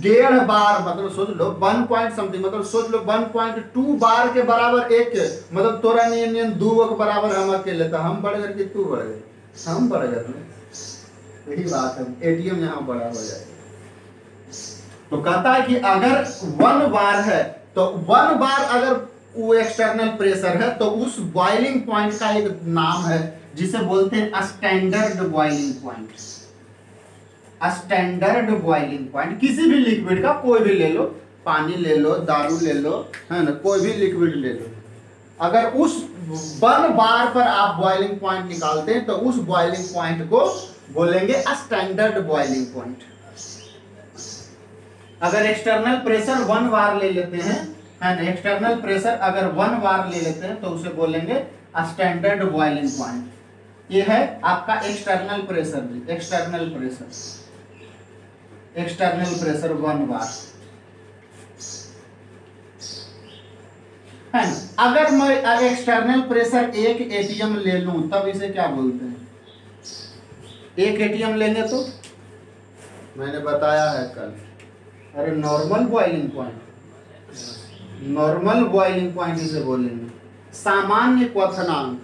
1.5 बार मतलब सोच लो 1 पॉइंट समथिंग, मतलब सोच लो 1.2 बार के बराबर एक के, मतलब तोरा नियन 2 के बराबर हम अकेले, तो हम बढ़ गए कि तू बढ़ गए? हम बढ़ गए। यही बात है, एटीएम यहाँ बड़ा हो जाएगा। तो कहता है कि अगर 1 बार है तो 1 बार अगर वो एक्सटर्नल प्रेशर है तो उस बॉइलिंग पॉइंट का एक नाम है जिसे बोलते हैं standard boiling point. Standard boiling point किसी भी लिक्विड का, कोई भी ले लो, पानी ले लो, दारू ले लो, है ना, कोई भी लिक्विड ले लो, अगर उस 1 बार पर आप बॉइलिंग पॉइंट निकालते हैं तो उस बॉइलिंग पॉइंट को बोलेंगे स्टैंडर्ड बॉइलिंग पॉइंट। अगर एक्सटर्नल प्रेशर 1 बार ले लेते हैं, है ना, एक्सटर्नल प्रेशर अगर 1 बार ले लेते हैं तो उसे बोलेंगे स्टैंडर्ड बॉइलिंग पॉइंट। ये है आपका एक्सटर्नल प्रेशर, एक्सटर्नल प्रेशर 1 बार है ना। अगर मैं एक्सटर्नल प्रेशर 1 एटीएम ले लूं तब इसे क्या बोलते हैं? 1 एटीएम लेंगे तो मैंने बताया है कल, अरे normal boiling point, normal boiling point इसे बोलेंगे। सामान्य क्वथनांक,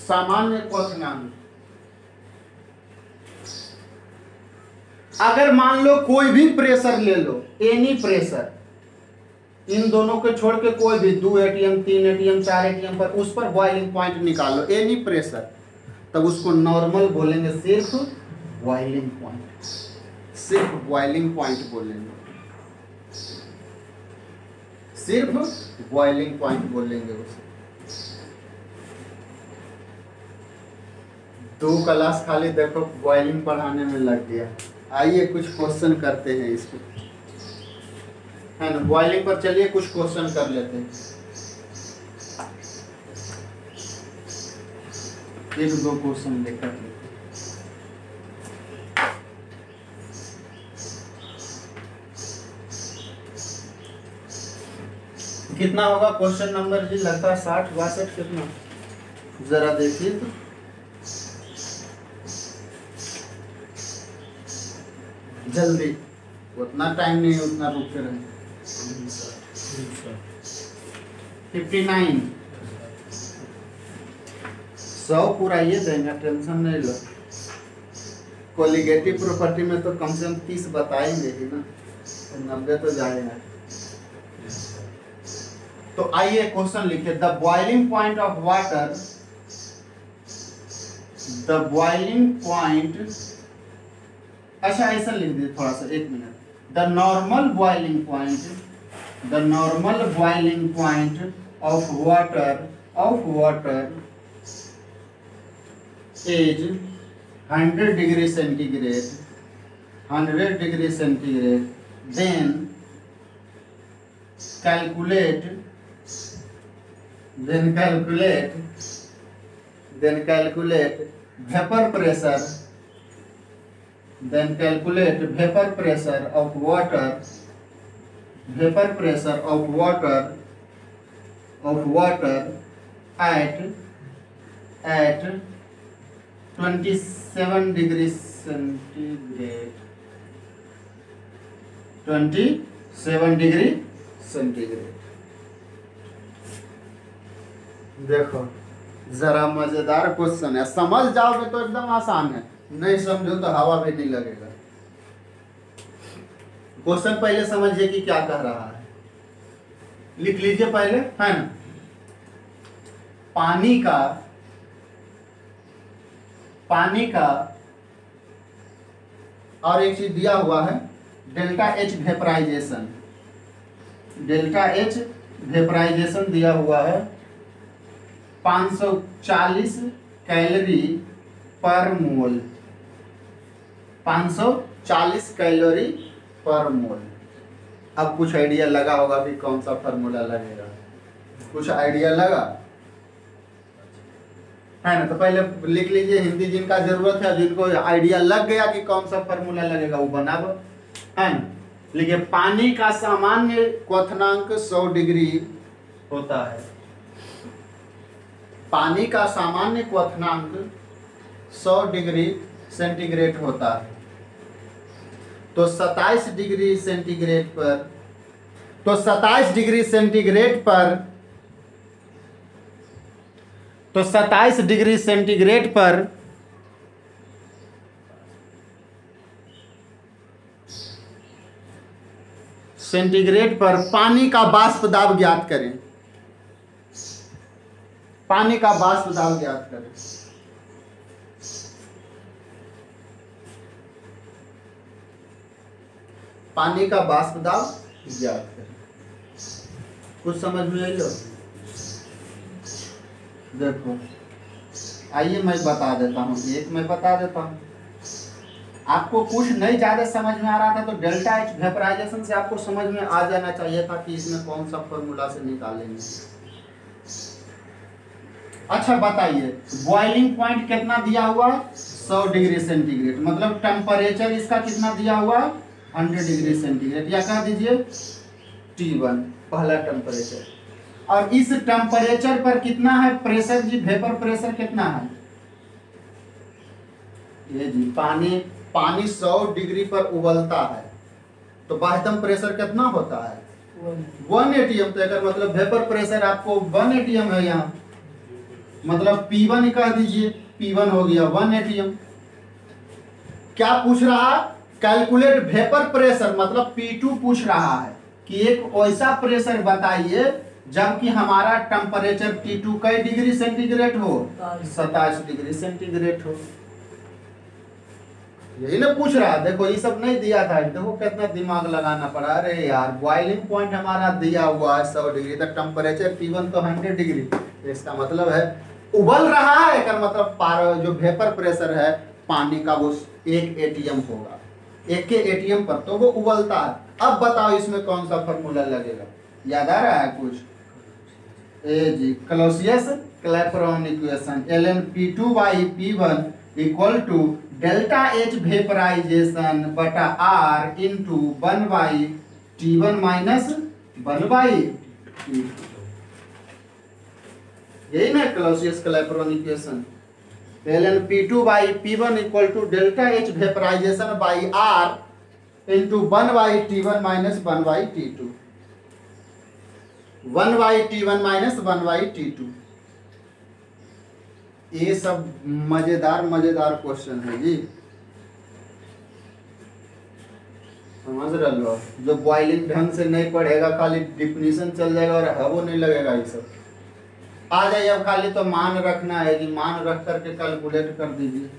सामान्य क्वथनांक। अगर मान लो कोई भी प्रेशर ले लो, एनी प्रेशर, इन दोनों को छोड़ के कोई भी 2 एटीएम 3 एटीएम 4 एटीएम पर उस पर बॉइलिंग पॉइंट निकालो, एनी प्रेशर, तब उसको नॉर्मल बोलेंगे, सिर्फ बॉइलिंग पॉइंट, सिर्फ बॉइलिंग पॉइंट बोलेंगे, सिर्फ बॉइलिंग पॉइंट बोलेंगे उसे। 2 क्लास खाली देखो बॉइलिंग पढ़ाने में लग गया। आइए कुछ क्वेश्चन करते हैं इसको, है ना, बॉइलिंग पर चलिए कुछ क्वेश्चन कर लेते हैं। 1-2 क्वेश्चन लेकर लेते हैं। कितना होगा क्वेश्चन नंबर जी? लगता है 60-62 कितना, जरा देखिए तो। जल्दी, उतना टाइम नहीं, उतना रुकते रहे। 59 100 पूरा ये देंगे, टेंशन नहीं लो। कोलिगेटिव प्रॉपर्टी में तो कम से कम 30 बताएंगे ही ना, तो 90 तो जाएगा। तो आइए क्वेश्चन लिखिए, the boiling point of water, the boiling point, अच्छा ऐसा लिख दीजिए थोड़ा सा, 1 minute. The normal boiling point, the normal boiling point of water is 100 degree centigrade, 100 degree centigrade, then calculate vapor pressure then calculate vapor pressure of water at 27 degrees centigrade 27 degree centigrade. देखो जरा मजेदार question है, समझ जाओगे तो एकदम आसान है, नहीं समझो तो हवा भी नहीं लगेगा। क्वेश्चन पहले समझिए कि क्या कह रहा है, लिख लीजिए पहले, है ना। पानी का और एक चीज दिया हुआ है डेल्टा एच वेपराइजेशन, दिया हुआ है 540 कैलोरी पर मोल, 540 कैलोरी पर मोल। अब कुछ आइडिया लगा होगा कि कौन सा फार्मूला लगेगा, कुछ आइडिया लगा है ना। तो पहले लिख लीजिए, हिंदी जिनका जरूरत है, जिनको आइडिया लग गया कि कौन सा फार्मूला लगेगा वो बना दो, है ना। लिखिए पानी का सामान्य क्वथनांक 100 डिग्री होता है, पानी का सामान्य क्वथनांक 100 डिग्री सेंटीग्रेड होता है। तो 27 डिग्री सेंटीग्रेड पर, तो 27 डिग्री सेंटीग्रेड पर, तो 27 डिग्री सेंटीग्रेड पर पानी का वाष्प दाब ज्ञात करें, पानी का वाष्प दाब ज्ञात करें। पानी का वाष्प दाब ज्ञात करें। कुछ समझ में आई? देखो आइए मैं बता देता हूँ, एक मैं बता देता हूँ। आपको कुछ नहीं ज्यादा समझ में आ रहा था तो डेल्टा एच वेपराइजेशन से आपको समझ में आ जाना चाहिए था कि इसमें कौन सा फॉर्मूला से निकालेंगे। अच्छा बताइए, बॉइलिंग पॉइंट कितना दिया हुआ? 100 डिग्री सेंटीग्रेड, मतलब टेम्परेचर इसका कितना दिया हुआ? 100 डिग्री सेंटीग्रेड, या कह दीजिए T1 पहला टेम्परेचर। और इस टेम्परेचर पर कितना है प्रेशर जी? वेपर प्रेशर कितना है ये जी? पानी 100 डिग्री पर उबलता है तो बाह्यतम प्रेशर कितना होता है? 1 atm। तो अगर मतलब वेपर प्रेशर आपको 1 atm है यहाँ, मतलब P1 कह दीजिए, P1 हो गया 1 atm। क्या पूछ रहा? कैलकुलेट वेपर प्रेशर, मतलब P2 पूछ रहा है कि एक ऐसा प्रेशर बताइए जबकि हमारा टेम्परेचर T2 कई डिग्री सेंटीग्रेड हो? 27 डिग्री सेंटीग्रेड हो। यही ना पूछ रहा। देखो ये सब नहीं दिया था, देखो कितना दिमाग लगाना पड़ा। अरे यार बॉइलिंग पॉइंट हमारा दिया हुआ है 100 डिग्री, तो टेम्परेचर T1 तो 100 डिग्री, इसका मतलब है उबल रहा है। का मतलब जो वेपर प्रेशर है पानी का वो 1 atm होगा, 1 के atm पर तो वो उबलता है। अब बताओ इसमें कौन सा फॉर्मूला लगेगा? याद आ रहा है कुछ? जी Clausius Clapeyron equation, ln P2 by P1 equal to delta H vaporization बटा R into 1 by T1 minus 1 by T2। यही ना Clausius Clapeyron equation, ln P2 by P1 equal to delta H vaporization by R into 1 by T1 minus 1 by T2, 1 by T1 minus 1 by T2। ये सब मजेदार question है जी, समझ रहे हो? जो बॉइलिंग ढंग से नहीं पढ़ेगा, खाली डिफिनीशन चल जाएगा और हवो नहीं लगेगा। ये सब आ जाइए, अब खाली तो मान रखना है कि मान रख करके कैलकुलेट कर दीजिए।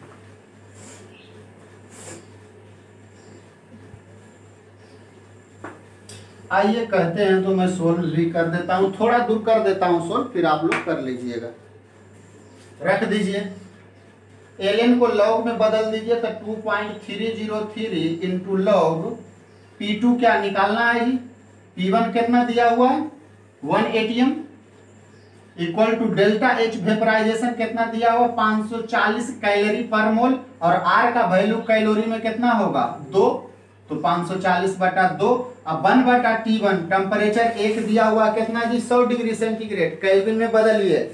आइए कहते हैं तो मैं सोल्व भी कर देता हूँ, थोड़ा दूर कर देता हूँ सोल्व, फिर आप लोग कर लीजिएगा। रख दीजिए, ln को लॉग में बदल दीजिए तो 2.303 इंटू लॉग P2 क्या निकालना है जी? P1 कितना दिया हुआ है? 1 atm equal to delta H vaporisation कितना दिया हुआ 540 कैलोरी पर मोल, और आर का वैल्यू कैलोरी में कितना होगा 2, तो 540/2। अब 1/T1 टेम्परेचर एक दिया हुआ कितना जी 100 डिग्री सेंटीग्रेड, केल्विन में बदलिए,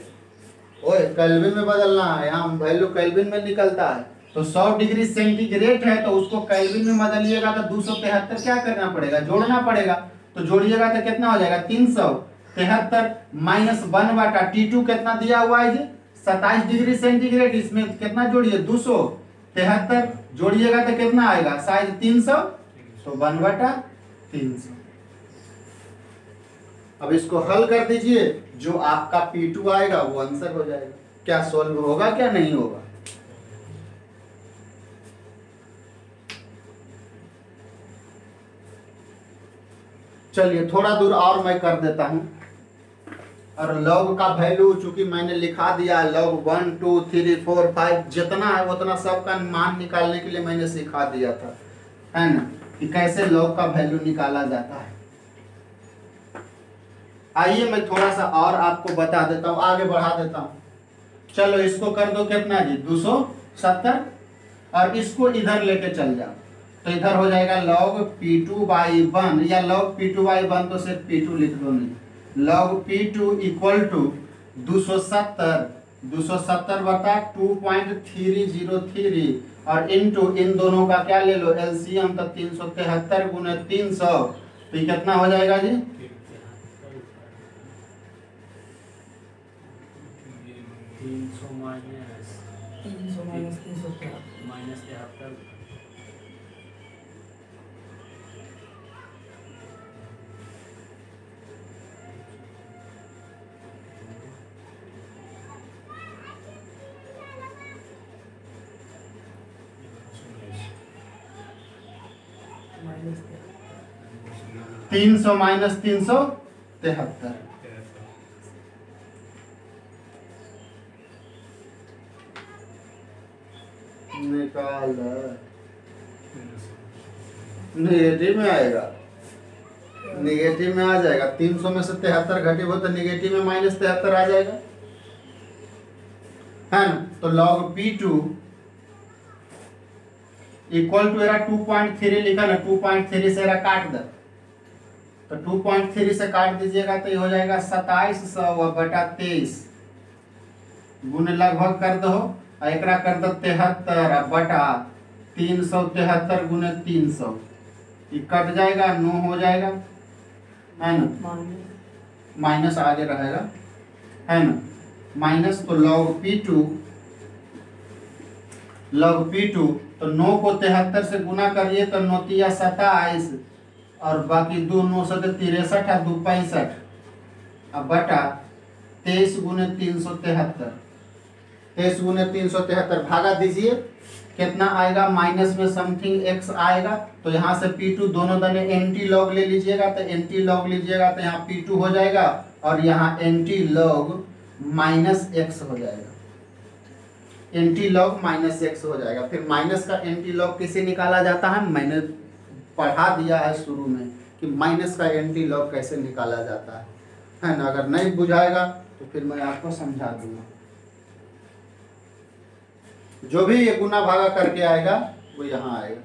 ओए केल्विन में बदलना है, यहाँ वैल्यू केल्विन में निकलता है, तो 100 डिग्री सेंटीग्रेड है तो उसको केल्विन में बदलिएगा तो 273 क्या करना पड़ेगा, जोड़ना पड़ेगा, तो जोड़िएगा तो कितना हो जाएगा 373 माइनस 1/T2 कितना दिया हुआ है जी 27 डिग्री सेंटीग्रेड, इसमें कितना जोड़िए 273 जोड़िएगा तो कितना आएगा शायद 300, तो 1/300। अब इसको हल कर दीजिए, जो आपका P2 आएगा वो आंसर हो जाएगा। क्या सॉल्व होगा क्या नहीं होगा? चलिए थोड़ा दूर और मैं कर देता हूं, और लॉग का वैल्यू चूंकि मैंने लिखा दिया है, लॉग 1 2 3 4 5 जितना है उतना सबका मान निकालने के लिए मैंने सिखा दिया था, है ना, कि कैसे लॉग का वैल्यू निकाला जाता है। आइए मैं थोड़ा सा और आपको बता देता हूँ, आगे बढ़ा देता हूँ। चलो इसको कर दो कितना जी 270, और इसको इधर लेके चल जाओ, तो इधर हो जाएगा log P2/1, या log P2/1 तो सिर्फ P2 लिख दो, नहीं log P2 इक्वल टू 270/2.303, और इनटू इन दोनों का क्या ले लो एलसीएम, तो 373 गुने 300, तो ये कितना हो जाएगा जी 300 माइनस 73। तीन सौ माइनस 373, निकाल निगेटिव में आएगा, निगेटिव में आ जाएगा, 300 में से 73 घटे हो तो निगेटिव में माइनस 73 आ जाएगा, है ना। तो log P2 इक्वल टू 2.3 लिखा ना, 2.3 से काट दे, तो 2.3 से काट दीजिएगा तो ये हो जाएगा 2700/23 गुने लगभग कर दो, एक कर दो 73/373 गुने 300, ये कट जाएगा 9 हो जाएगा, है ना, माइनस आगे रहेगा, है ना, माइनस। तो log P2 तो 9 को 73 से गुना करिए तो 9 तिया 27, और बाकी 2 9 से 63 है 2 65, अब बटा 23 गुने 373, 23 गुने 373 भागा दीजिए, कितना आएगा माइनस में समथिंग x आएगा, तो यहाँ से P2 दोनों दने एंटी लॉग ले लीजिएगा, तो एंटी लॉग लीजिएगा तो यहाँ P2 हो जाएगा, और यहाँ एंटी लॉग माइनस x हो जाएगा, एंटी लॉग माइनस x हो जाएगा। फिर माइनस का एंटी लॉग कैसे निकाला जाता है, मैंने पढ़ा दिया है शुरू में कि माइनस का एंटी लॉग कैसे निकाला जाता है ना। अगर नहीं बुझाएगा तो फिर मैं आपको समझा दूंगा। जो भी ये गुना भागा करके आएगा वो यहाँ आएगा।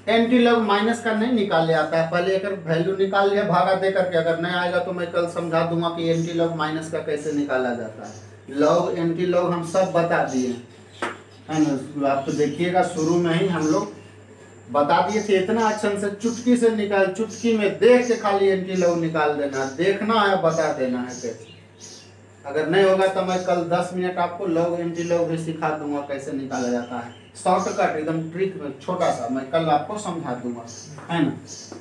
एंटी लॉग माइनस का नहीं निकाले आता है, पहले अगर वैल्यू निकाल लिया भागा दे करके, अगर नहीं आएगा तो मैं कल समझा दूंगा कि एंटी लॉग माइनस का कैसे निकाला जाता है। लॉग एंटी लॉग हम सब बता दिए, है ना, आप तो देखिएगा शुरू में ही हम लोग बता दिए थे, इतना अच्छा से चुटकी से निकाल, चुटकी में देख के खाली एंटी लॉग निकाल देना, देखना है बता देना है कैसे। अगर नहीं होगा तो मैं कल 10 मिनट आपको लॉग एंटी लॉग भी सिखा दूंगा कैसे निकाला जाता है। शॉर्टकट एकदम ट्रिक छोटा सा मैं कल आपको समझा दूंगा, है ना,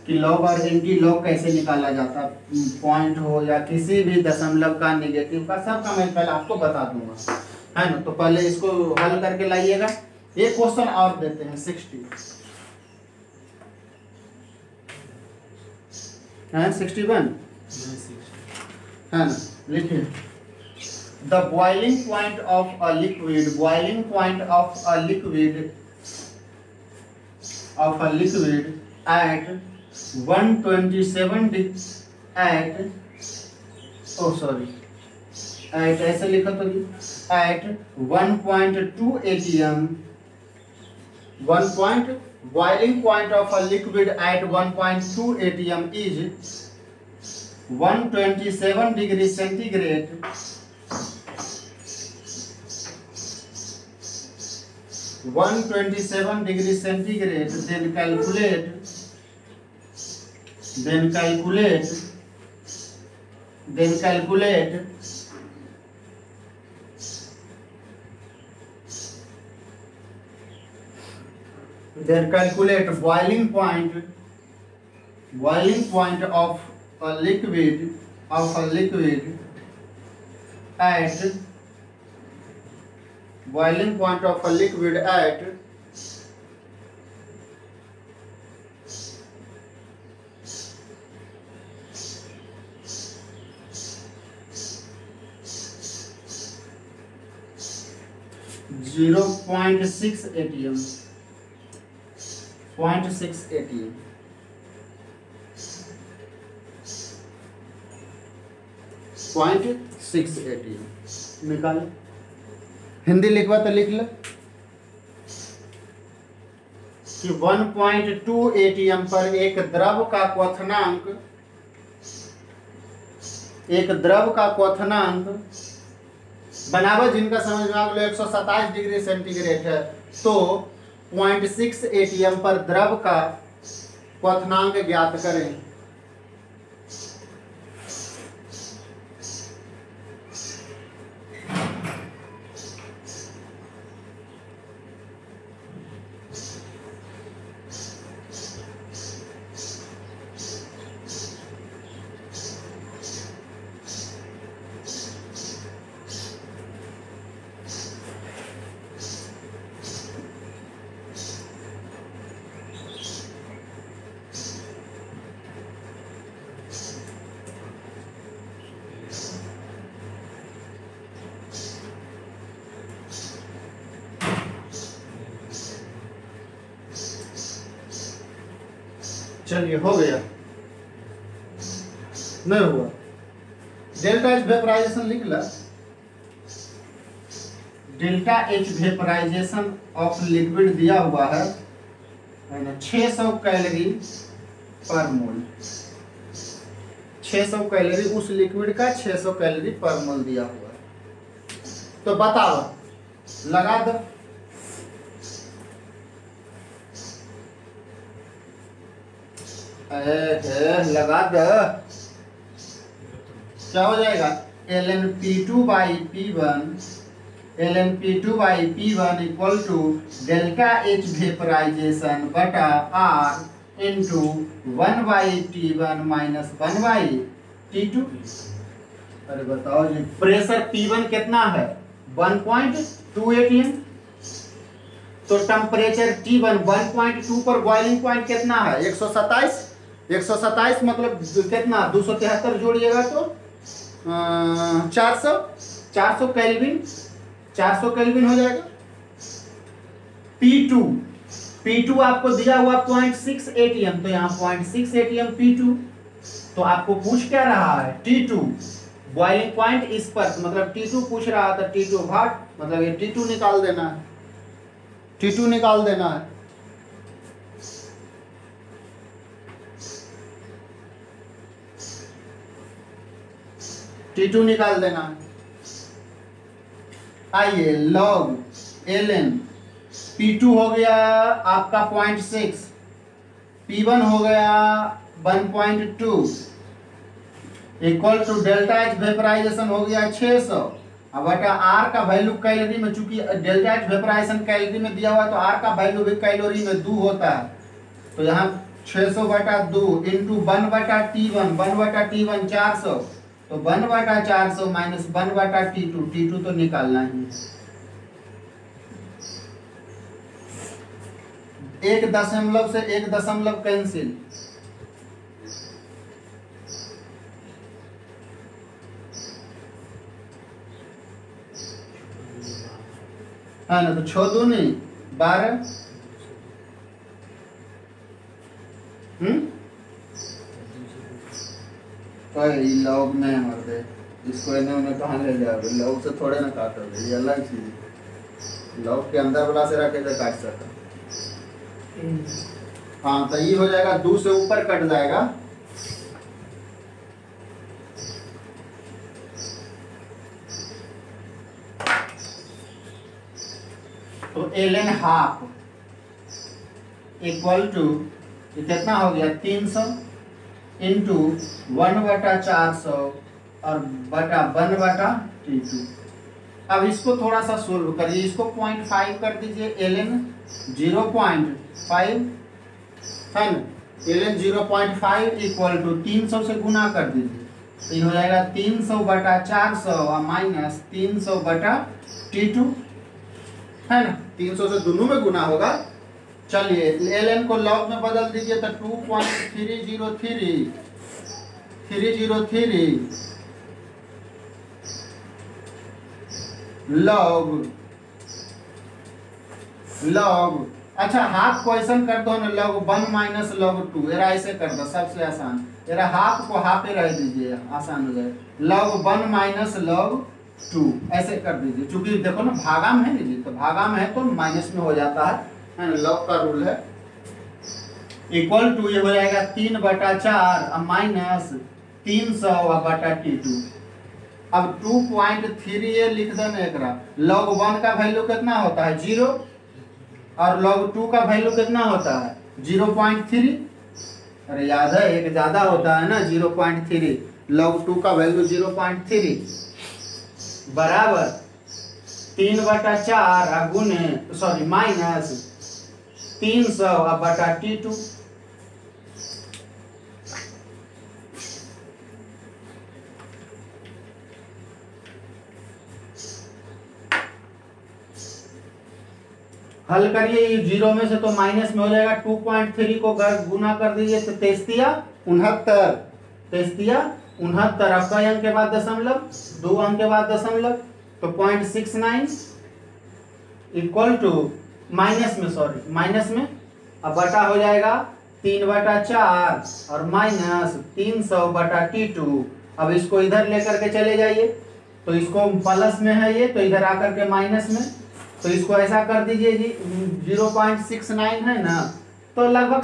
कि लॉग और एंटी लॉग कैसे निकाला जाता, पॉइंट हो या किसी भी दशमलव का, नेगेटिव का, सबका मैं कल आपको बता दूंगा, है ना। तो पहले इसको हल करके लाइएगा। एक क्वेश्चन और देते हैं 60 है 61 है ना, लिखिए। The boiling point of a liquid, boiling point of a liquid at 127 at ऐसे लिखा तो at 1.2 atm, boiling point of a liquid at 1.2 atm is 127 degree centigrade, 127 degree centigrade. Then calculate boiling point of a liquid at boiling point of a liquid at 0.6 atm, 0.6 atm। निकाल, हिंदी लिखवा तो लिख लो कि 1.2 atm पर एक द्रव का क्वथनांक बनावट जिनका समझ में आ गया 127 डिग्री सेंटीग्रेड है, तो 0.6 atm पर द्रव का क्वथनांक ज्ञात करें। चलिए हो गया, नहीं हुआ। डेल्टा एच वेपराइजेशन लिख ला, delta H vaporization of liquid दिया हुआ है ना 600 कैलोरी पर मोल, 600 कैलोरी उस लिक्विड का 600 कैलोरी पर मोल दिया हुआ है। तो बताओ, लगा दो, लगा दो, क्या हो जाएगा ln P2/P1 = delta H vaporisation बटा R into 1/T1 minus 1/T2। अरे बताओ जी, प्रेशर P1 कितना है 1.2 atm, तो टेम्परेचर T1 1.2 पर बॉइलिंग पॉइंट कितना है 127 मतलब कितना 273 जोड़िएगा तो 400 केल्विन हो जाएगा। P2 आपको दिया हुआ 0.6 atm, तो यहाँ 0.6 atm P2। तो आपको पूछ क्या रहा है T2 बॉइलिंग पॉइंट इस पर, मतलब T2 पूछ रहा था, T2 भाट मतलब ये T2 निकाल देना है, T2 निकाल देना है। T2 निकाल देना है। आइए log ln P2 हो गया आपका 0.6, P1 हो गया 1.2 equal to delta H vaporisation हो गया 600 अब बटा आर का वैल्यू कैलोरी में, चूंकि डेल्टा एच वेपराइजेशन कैलोरी में दिया हुआ है तो आर का वैल्यू भी कैलोरी में 2 होता है। तो यहाँ 600/2 इंटू 1/T1, 1/T1 400, तो 1/400 माइनस 1/T2, T2 तो निकालना ही है। 1 दशमलव से 1 दशमलव कैंसिल, है ना, तो 6 दूनी 12, लॉग में मर दे इसको, इन्हें उन्हें कहाँ ले जाओगे, लॉग से थोड़े ना काटोगे, ये अलग चीज है। लॉग के अंदर वाला से रखे तो काट सकता। हाँ तो ये हो जाएगा 2 से ऊपर कट जाएगा, तो ln हाफ इक्वल टू कितना हो गया 300 इंटू 1/400 और बटा 1/T2। अब इसको थोड़ा सा सोल्व करिए, इसको 0.5 कर दीजिए, ln 0.5 है ना, ln 0.5 इक्वल टू 300 से गुना कर दीजिए, तो ये हो जाएगा 300/400 और माइनस 300/T2, है ना, 300 से दोनों में गुना होगा। चलिए ln को लॉग में बदल दीजिए, तो 2.303 लॉग अच्छा हाफ क्वेश्चन कर दो ना, log 1 माइनस log 2, एरा ऐसे कर दो, सबसे आसान, एरा हाफ को हाफ रह दीजिए, आसान हो जाए, log 1 माइनस log 2 ऐसे कर दीजिए, क्योंकि देखो ना भागा में है ना जी, तो भागा में है तो माइनस में हो जाता है ना, लॉग का रूल है। इक्वल टू ये हो जाएगा 3/4 माइनस 300/T2। अब 2.3 ये लिख देना एकरा, log 1 का वैल्यू कितना होता है 0 और log 2 का वैल्यू कितना होता है 0.3, अरे याद है एक ज्यादा होता है ना 0.3, log 2 का वैल्यू 0.3 बराबर 3/4 गुने सॉरी माइनस 300/T2। हल करिए, ये 0 में से तो माइनस में हो जाएगा, 2.3 को गुना कर दीजिए तो 63 आपका अंक के बाद दशमलव, 2 अंक के बाद दशमलव, तो 0.69 इक्वल टू माइनस में अब बटा हो जाएगा 3/4 और माइनस 300/T2। अब इसको इधर लेकर के चले जाइए, तो इसको प्लस में है ये, तो इधर आकर के माइनस में, तो इसको ऐसा कर दीजिए जी 0.69 है ना, तो लगभग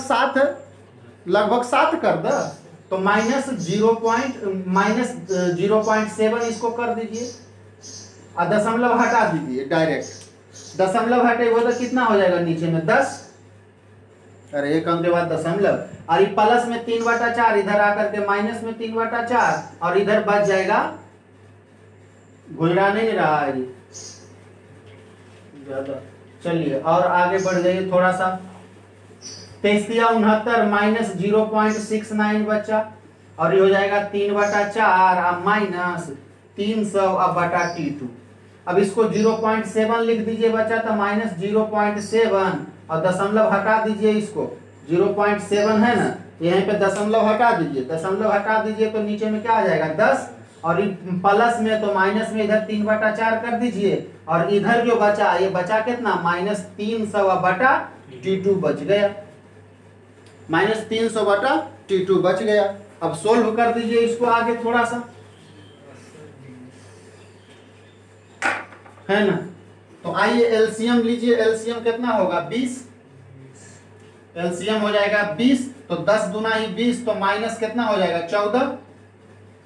7 कर दो, तो माइनस 0.7 इसको कर दीजिए और दशमलव हटा दीजिए, डायरेक्ट दशमलव हटे वो तो कितना हो जाएगा नीचे में 10, अरे एक अंक के बाद दशमलव, और ये प्लस में 3/4 इधर आकर के माइनस में 3/4 और इधर बच जाएगा, गुजरा नहीं रहा है ज्यादा। चलिए और आगे बढ़ जाइए थोड़ा सा, 63 माइनस 0.69 बचा और ये हो जाएगा 3/4 माइनस 300/T2। अब इसको 0.7 लिख दीजिए, बचा था माइनस 0.7 और दशमलव हटा दीजिए, इसको 0.7 है ना, यहीं पे दशमलव हटा दीजिए तो नीचे में क्या आ जाएगा 10, और प्लस में तो माइनस में इधर 3/4 कर दीजिए, और इधर जो बचा ये बचा कितना माइनस 300/T2 बच गया, माइनस 300/T2 बच गया। अब सोल्व कर दीजिए इसको आगे थोड़ा सा, है ना, तो आइए एलसीएम लीजिए, एलसीएम कितना होगा 20, एलसीएम हो जाएगा 20, तो 10 दूना ही 20, तो माइनस कितना हो जाएगा 14,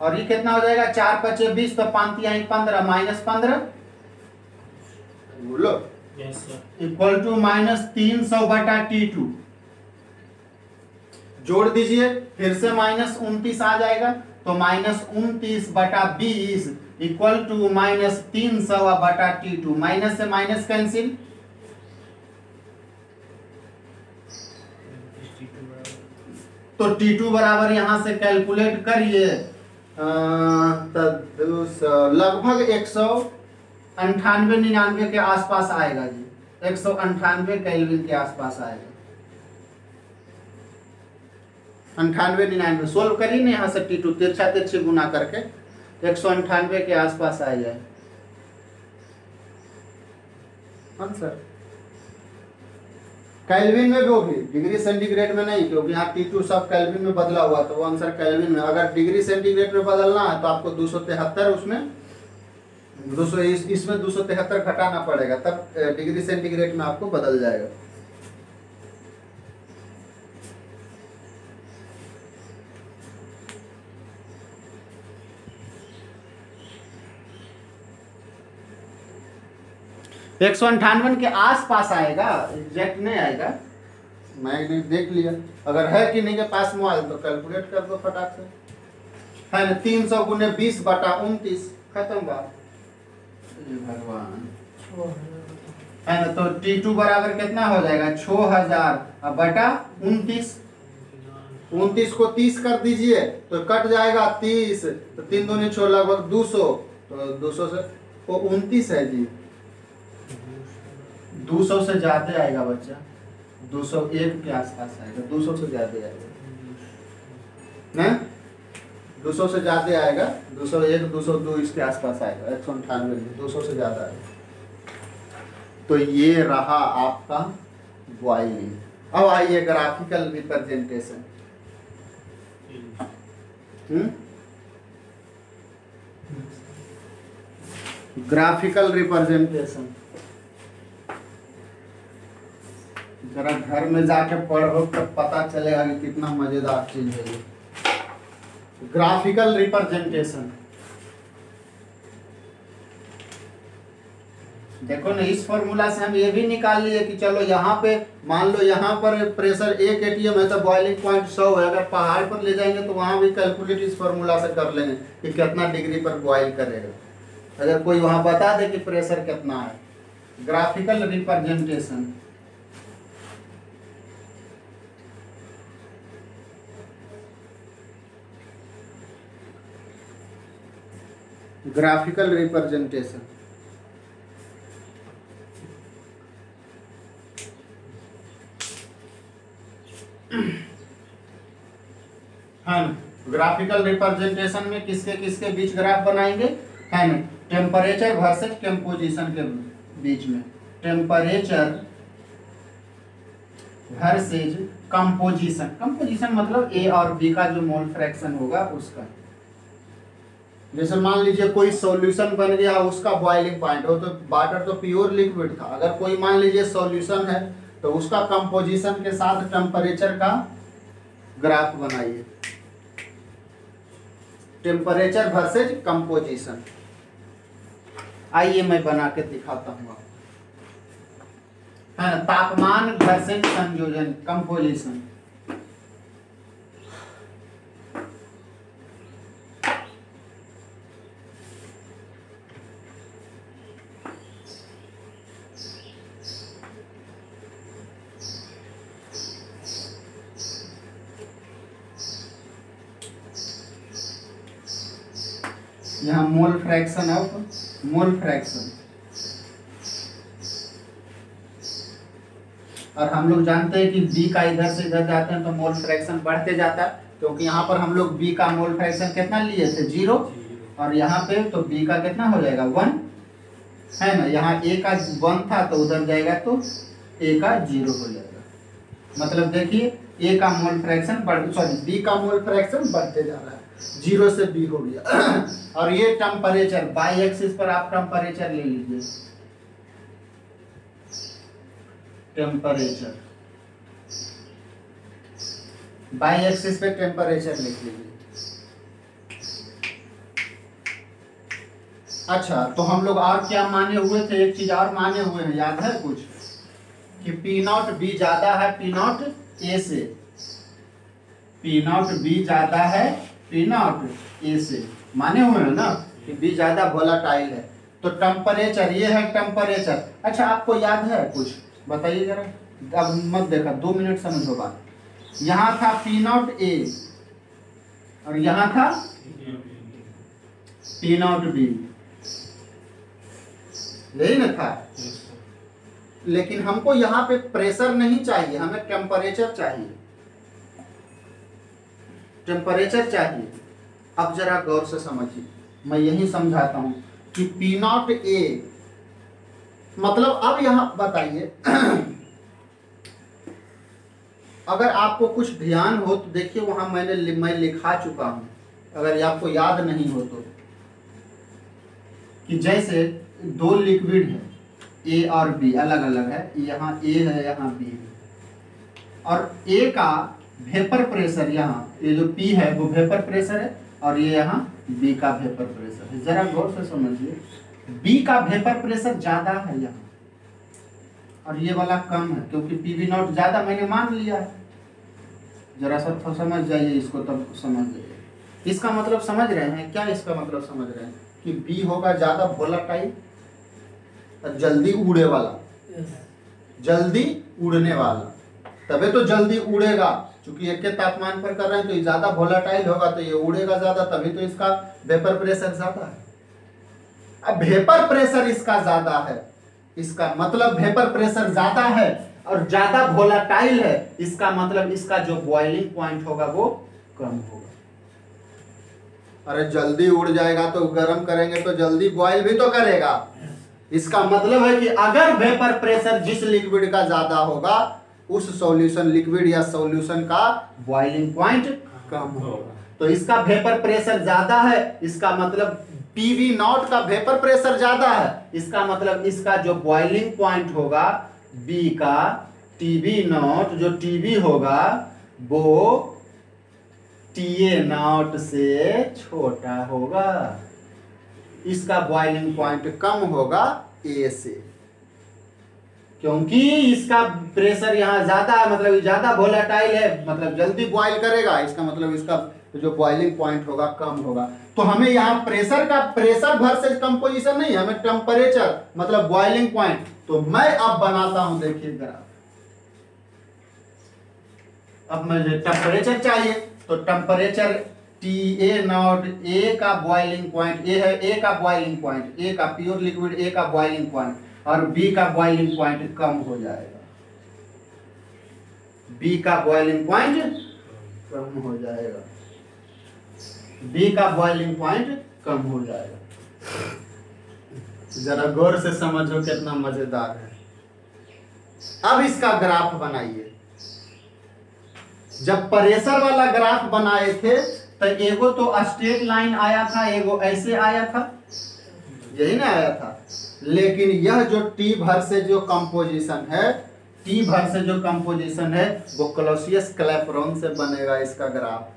और ये कितना हो जाएगा 4 × 5 = 20, तो 5 × 3 = 15 माइनस 15 बोलो इक्वल टू माइनस 300/T2। जोड़ दीजिए फिर से माइनस 29 आ जाएगा, तो minus 29/20 equal to minus 300/T2, minus से माइनस कैंसिल, तो T2 बराबर यहां से कैलकुलेट करिए लगभग 198-99 के आसपास आएगा जी, 198 केल्विन के आसपास आएगा। 98-99 सोल्व करिए ना यहाँ से T2 तिरछा तिरछी गुना करके 198 के आसपास आ जाए आंसर। केल्विन में वो भी, डिग्री सेंटीग्रेड में नहीं, क्योंकि यहाँ T2 सब केल्विन में बदला हुआ, तो वो आंसर केल्विन में। अगर डिग्री सेंटीग्रेड में बदलना है तो आपको 273 उसमें 200 इसमें 273 घटाना पड़ेगा, तब डिग्री सेंटीग्रेड में आपको बदल जाएगा। एक 198 के आसपास आएगा, एग्जैक्ट नहीं आएगा। मैंने देख लिया, अगर है कि नहीं के पास मोबाइल तो कैलकुलेट कर दो फटाक से, है ना। 300 गुने 20/29 खत्म बात। भगवान है ना, तो T2 बराबर कितना हो जाएगा 6000/29। 29 को 30 कर दीजिए तो कट जाएगा 30, तो 3 दूनी 6 लगभग 200, तो 200 से वो 29 है जी, 200 से ज्यादा आएगा बच्चा, 201 के आसपास आएगा, 200 से ज्यादा आएगा ना, 200 से ज्यादा आएगा, 201 202 इसके आसपास आएगा, 198 में 200 से ज्यादा आएगा। तो ये रहा आपका बॉइलिंग। अब आइए ग्राफिकल रिप्रेजेंटेशन। ग्राफिकल रिप्रेजेंटेशन जरा घर में जाके पढ़ो तब पता चलेगा कि कितना मजेदार चीज है ये ग्राफिकल रिप्रेजेंटेशन। देखो ना, इस फॉर्मूला से हम ये भी निकाल लिए कि चलो यहाँ पे मान लो यहाँ पर प्रेशर 1 atm है तो बॉइलिंग पॉइंट 100 है। अगर पहाड़ पर ले जाएंगे तो वहां भी कैलकुलेट इस फॉर्मूला से कर लेंगे कि कितना डिग्री पर बॉइल करेगा, अगर कोई वहां बता दे कि प्रेशर कितना है। ग्राफिकल रिप्रेजेंटेशन, ग्राफिकल रिप्रेजेंटेशन हाँ, ग्राफिकल रिप्रेजेंटेशन में किसके किसके बीच ग्राफ बनाएंगे, है ना। टेम्परेचर वर्सेस कंपोजिशन के बीच में, टेम्परेचर वर्सेस कंपोजिशन। कंपोजिशन मतलब ए और बी का जो मोल फ्रैक्शन होगा उसका। जैसे मान लीजिए कोई सॉल्यूशन बन गया, उसका बॉइलिंग पॉइंट हो, तो वाटर तो प्योर लिक्विड था, अगर कोई मान लीजिए सॉल्यूशन है तो उसका कंपोजिशन के साथ टेम्परेचर का ग्राफ बनाइए, टेम्परेचर वर्सेस कंपोजिशन। आइए मैं बना के दिखाता हूँ आपको, है ना। तापमान वर्सेस संयोजन, कंपोजिशन। यहाँ mole fraction of mole fraction, और हम लोग जानते हैं कि B का इधर से इधर जाते हैं तो मोल फ्रैक्शन बढ़ते जाता है, क्योंकि यहाँ पर हम लोग B का मोल फ्रैक्शन कितना लिए थे 0, और यहाँ पे तो B का कितना हो जाएगा 1, है ना। यहाँ A का 1 था तो उधर जाएगा तो A का 0 हो जाएगा। मतलब देखिए A का मोल फ्रैक्शन B का मोल फ्रैक्शन बढ़ते जा रहा है, 0 से B हो गया। और ये टेम्परेचर बाई एक्सिस पर आप टेम्परेचर ले लीजिए, टेम्परेचर बाई एक्सिस पे टेम्परेचर लिख लीजिए। अच्छा, तो हम लोग और क्या माने हुए थे, एक चीज और माने हुए हैं, याद है कुछ, कि P0 B ज्यादा है P0 A से, P0 B ज्यादा है P0 A से, माने हुए हैं ना। कि बी ज्यादा वोलाटाइल है। तो टेम्परेचर, ये है टेम्परेचर। अच्छा आपको याद है कुछ, बताइए जरा, अब मत देखा, 2 मिनट समझो बात। यहाँ था पी नॉट ए और यहाँ था पी नॉट बी, यही ना था। लेकिन हमको यहाँ पे प्रेशर नहीं चाहिए, हमें टेम्परेचर चाहिए, टेम्परेचर चाहिए। अब जरा गौर से समझिए, मैं यही समझाता हूं कि पी नॉट ए मतलब, अब यहां बताइए अगर आपको कुछ ध्यान हो तो देखिए, वहां मैं लिखा चुका हूं, अगर आपको याद नहीं हो तो, कि जैसे 2 लिक्विड है, ए और बी अलग अलग है, यहाँ ए है यहाँ बी है, और ए का वेपर प्रेशर, यहाँ ये जो पी है वो वेपर प्रेशर है और ये यहाँ बी का वेपर प्रेशर है। जरा गौर से समझिए, बी का वेपर प्रेशर ज्यादा है यहाँ और ये वाला कम है, क्योंकि पीवी नॉट ज्यादा मैंने मान लिया है। जरा सा तो समझ जाइए इसको, तब समझ जाइए। इसका मतलब समझ रहे हैं क्या? इसका मतलब समझ रहे हैं कि बी होगा ज्यादा वोलेटाइल और जल्दी उड़े वाला, जल्दी उड़ने वाला, तबे तो जल्दी उड़ेगा, क्योंकि एक के तापमान पर कर रहे हैं तो ये ज्यादा वोलेटाइल होगा तो ये उड़ेगा ज्यादा, तभी तो इसका वेपर प्रेशर ज्यादा है। अब वेपर प्रेशर इसका ज्यादा है, इसका मतलब वेपर प्रेशर ज्यादा है और ज्यादा वोलेटाइल है, इसका मतलब इसका जो बॉइलिंग पॉइंट होगा वो कम होगा। अरे जल्दी उड़ जाएगा तो गर्म करेंगे तो जल्दी बॉयल भी तो करेगा। इसका मतलब है कि अगर वेपर प्रेशर जिस लिक्विड का ज्यादा होगा उस सॉल्यूशन, लिक्विड या सॉल्यूशन का बॉइलिंग पॉइंट कम होगा। तो इसका वेपर प्रेशर ज्यादा है, इसका मतलब पीवी नॉट का वेपर प्रेशर ज्यादा है, इसका मतलब इसका जो बॉइलिंग पॉइंट होगा बी का, टीबी नॉट जो टीबी होगा वो टीए नॉट से छोटा होगा, इसका बॉइलिंग पॉइंट कम होगा ए से, क्योंकि इसका प्रेशर यहाँ ज्यादा है, मतलब ज्यादा वोलेटाइल है, मतलब जल्दी बॉयल करेगा, इसका मतलब इसका जो बॉइलिंग पॉइंट होगा कम होगा। तो हमें यहाँ प्रेशर का, प्रेशर वर्सेस कंपोजिशन नहीं, हमें टेम्परेचर मतलब बॉइलिंग पॉइंट। तो मैं अब बनाता हूं, देखिए ग्राफ। अब मुझे टेम्परेचर चाहिए, तो टेम्परेचर टी ए नॉट, ए का बॉइलिंग पॉइंट, ए है ए का बॉइलिंग पॉइंट, ए का प्योर लिक्विड ए का बॉइलिंग पॉइंट, और बी का बॉइलिंग पॉइंट कम हो जाएगा, बी का बॉइलिंग पॉइंट कम हो जाएगा, बी का बॉइलिंग पॉइंट कम हो जाएगा। जरा गौर से समझो कितना मजेदार है। अब इसका ग्राफ बनाइए। जब प्रेशर वाला ग्राफ बनाए थे तो एगो तो स्ट्रेट लाइन आया था, एगो ऐसे आया था, यही ना आया था। लेकिन यह जो टी भर से जो कंपोजिशन है, टी भर से जो कंपोजिशन है वो क्लॉसियस क्लैपेरॉन से बनेगा इसका ग्राफ।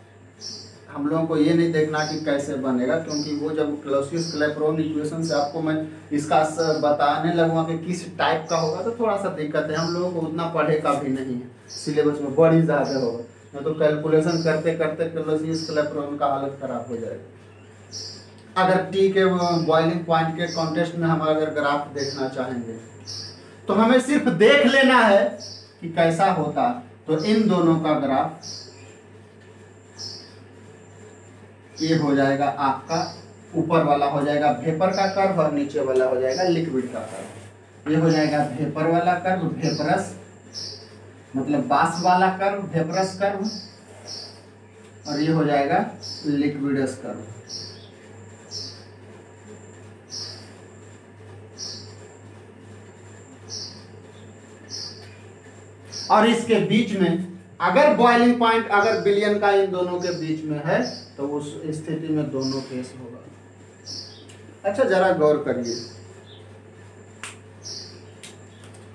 हम लोगों को ये नहीं देखना कि कैसे बनेगा, क्योंकि वो जब क्लॉसियस क्लैपेरॉन इक्वेशन से आपको मैं इसका बताने लगूंगा कि किस टाइप का होगा तो थोड़ा सा दिक्कत है, हम लोगों को उतना पढ़े का भी नहीं है, सिलेबस में बड़ी ज़्यादा होगा, नहीं तो कैलकुलेशन करते करते क्लॉसियस क्लैपेरॉन का हालत खराब हो जाएगा। अगर टी के बॉइलिंग पॉइंट के कॉन्टेस्ट में हम अगर ग्राफ देखना चाहेंगे तो हमें सिर्फ देख लेना है कि कैसा होता। तो इन दोनों का ग्राफ ये हो जाएगा आपका, ऊपर वाला हो जाएगा वेपर का कर्व और नीचे वाला हो जाएगा लिक्विड का कर्व। ये हो जाएगा वेपर वाला कर्व, वेपरस मतलब बास वाला कर्व, वेपरस कर्व, और ये हो जाएगा लिक्विडस कर्व। और इसके बीच में अगर बॉइलिंग पॉइंट अगर बिलियन का इन दोनों के बीच में है तो उस स्थिति में दोनों केस होगा। अच्छा जरा गौर करिए,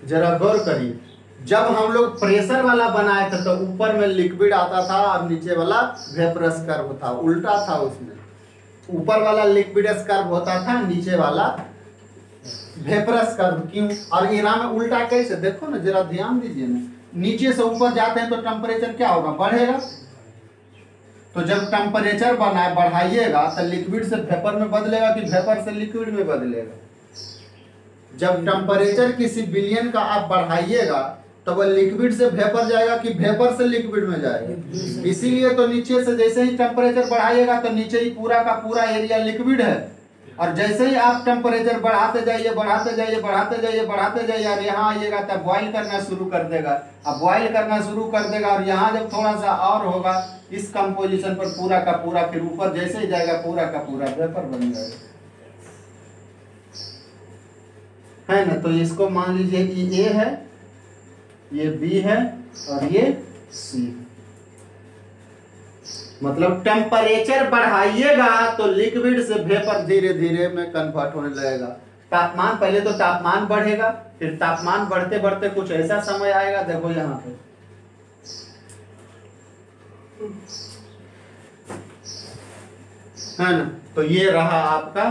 जरा गौर करिए, जब हम लोग प्रेशर वाला बनाए थे तो ऊपर में लिक्विड आता था और नीचे वाला वेपरस कर्व था, उल्टा था उसमें, ऊपर वाला लिक्विडस कर्व होता था, नीचे वाला वेपरस कर्व। क्यों? और इरा में उल्टा कैसे, देखो ना जरा ध्यान दीजिए ना, नीचे से ऊपर जाते हैं तो टेम्परेचर क्या होगा, बढ़ेगा, तो जब टेम्परेचर बढ़ाइएगा तो लिक्विड से वेपर में बदलेगा कि वेपर से लिक्विड में बदलेगा? जब टेम्परेचर किसी विलयन का आप बढ़ाइएगा तो वह लिक्विड से वेपर जाएगा कि वेपर से लिक्विड में जाएगा? इसीलिए तो नीचे से जैसे ही टेम्परेचर बढ़ाइएगा तो नीचे ही पूरा का पूरा एरिया लिक्विड है, और जैसे ही आप टेम्परेचर बढ़ाते जाइए बढ़ाते जाइए बढ़ाते जाइए बढ़ाते जाइए और यहाँ आइएगा तब बॉईल करना शुरू कर देगा। अब बॉईल करना शुरू कर देगा और यहाँ जब थोड़ा सा और होगा इस कंपोजिशन पर पूरा का पूरा, फिर ऊपर जैसे ही जाएगा पूरा का पूरा वेपर बन जाएगा, है ना। तो इसको मान लीजिए कि ए है, ये बी है और ये सी है। मतलब टेम्परेचर बढ़ाइएगा तो लिक्विड से वेपर धीरे धीरे में कन्वर्ट होने लगेगा। तापमान, पहले तो तापमान बढ़ेगा, फिर तापमान बढ़ते बढ़ते कुछ ऐसा समय आएगा, देखो यहाँ पे है ना। तो ये रहा आपका,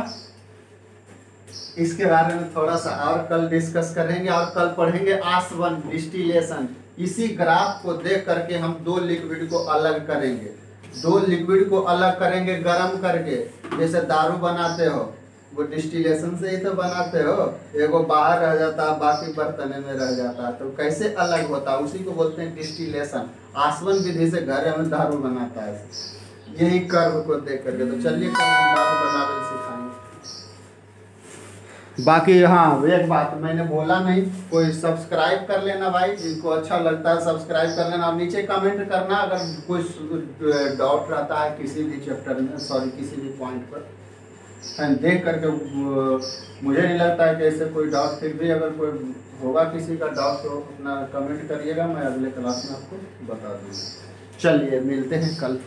इसके बारे में थोड़ा सा और कल डिस्कस करेंगे और कल पढ़ेंगे आसवन डिस्टिलेशन। इसी ग्राफ को देख करके हम दो लिक्विड को अलग करेंगे, दो लिक्विड को अलग करेंगे गर्म करके। जैसे दारू बनाते हो वो डिस्टिलेशन से ही तो बनाते हो, एगो बाहर रह जाता है बाकी बर्तन में रह जाता है, तो कैसे अलग होता है उसी को बोलते हैं डिस्टिलेशन। आसवन विधि से घर में दारू बनाता है, यही कर्व को देख करके। तो चलिए कल हम दारू बनाना सिखाएंगे। बाकी हाँ एक बात मैंने बोला नहीं, कोई सब्सक्राइब कर लेना भाई, जिनको अच्छा लगता है सब्सक्राइब कर लेना। आप नीचे कमेंट करना अगर कोई डाउट रहता है किसी भी चैप्टर में, सॉरी किसी भी पॉइंट पर, देख करके मुझे नहीं लगता है कि ऐसे कोई डाउट, फिर भी अगर कोई होगा किसी का डाउट तो अपना कमेंट करिएगा, मैं अगले क्लास में आपको बता दूँगा। चलिए मिलते हैं कल।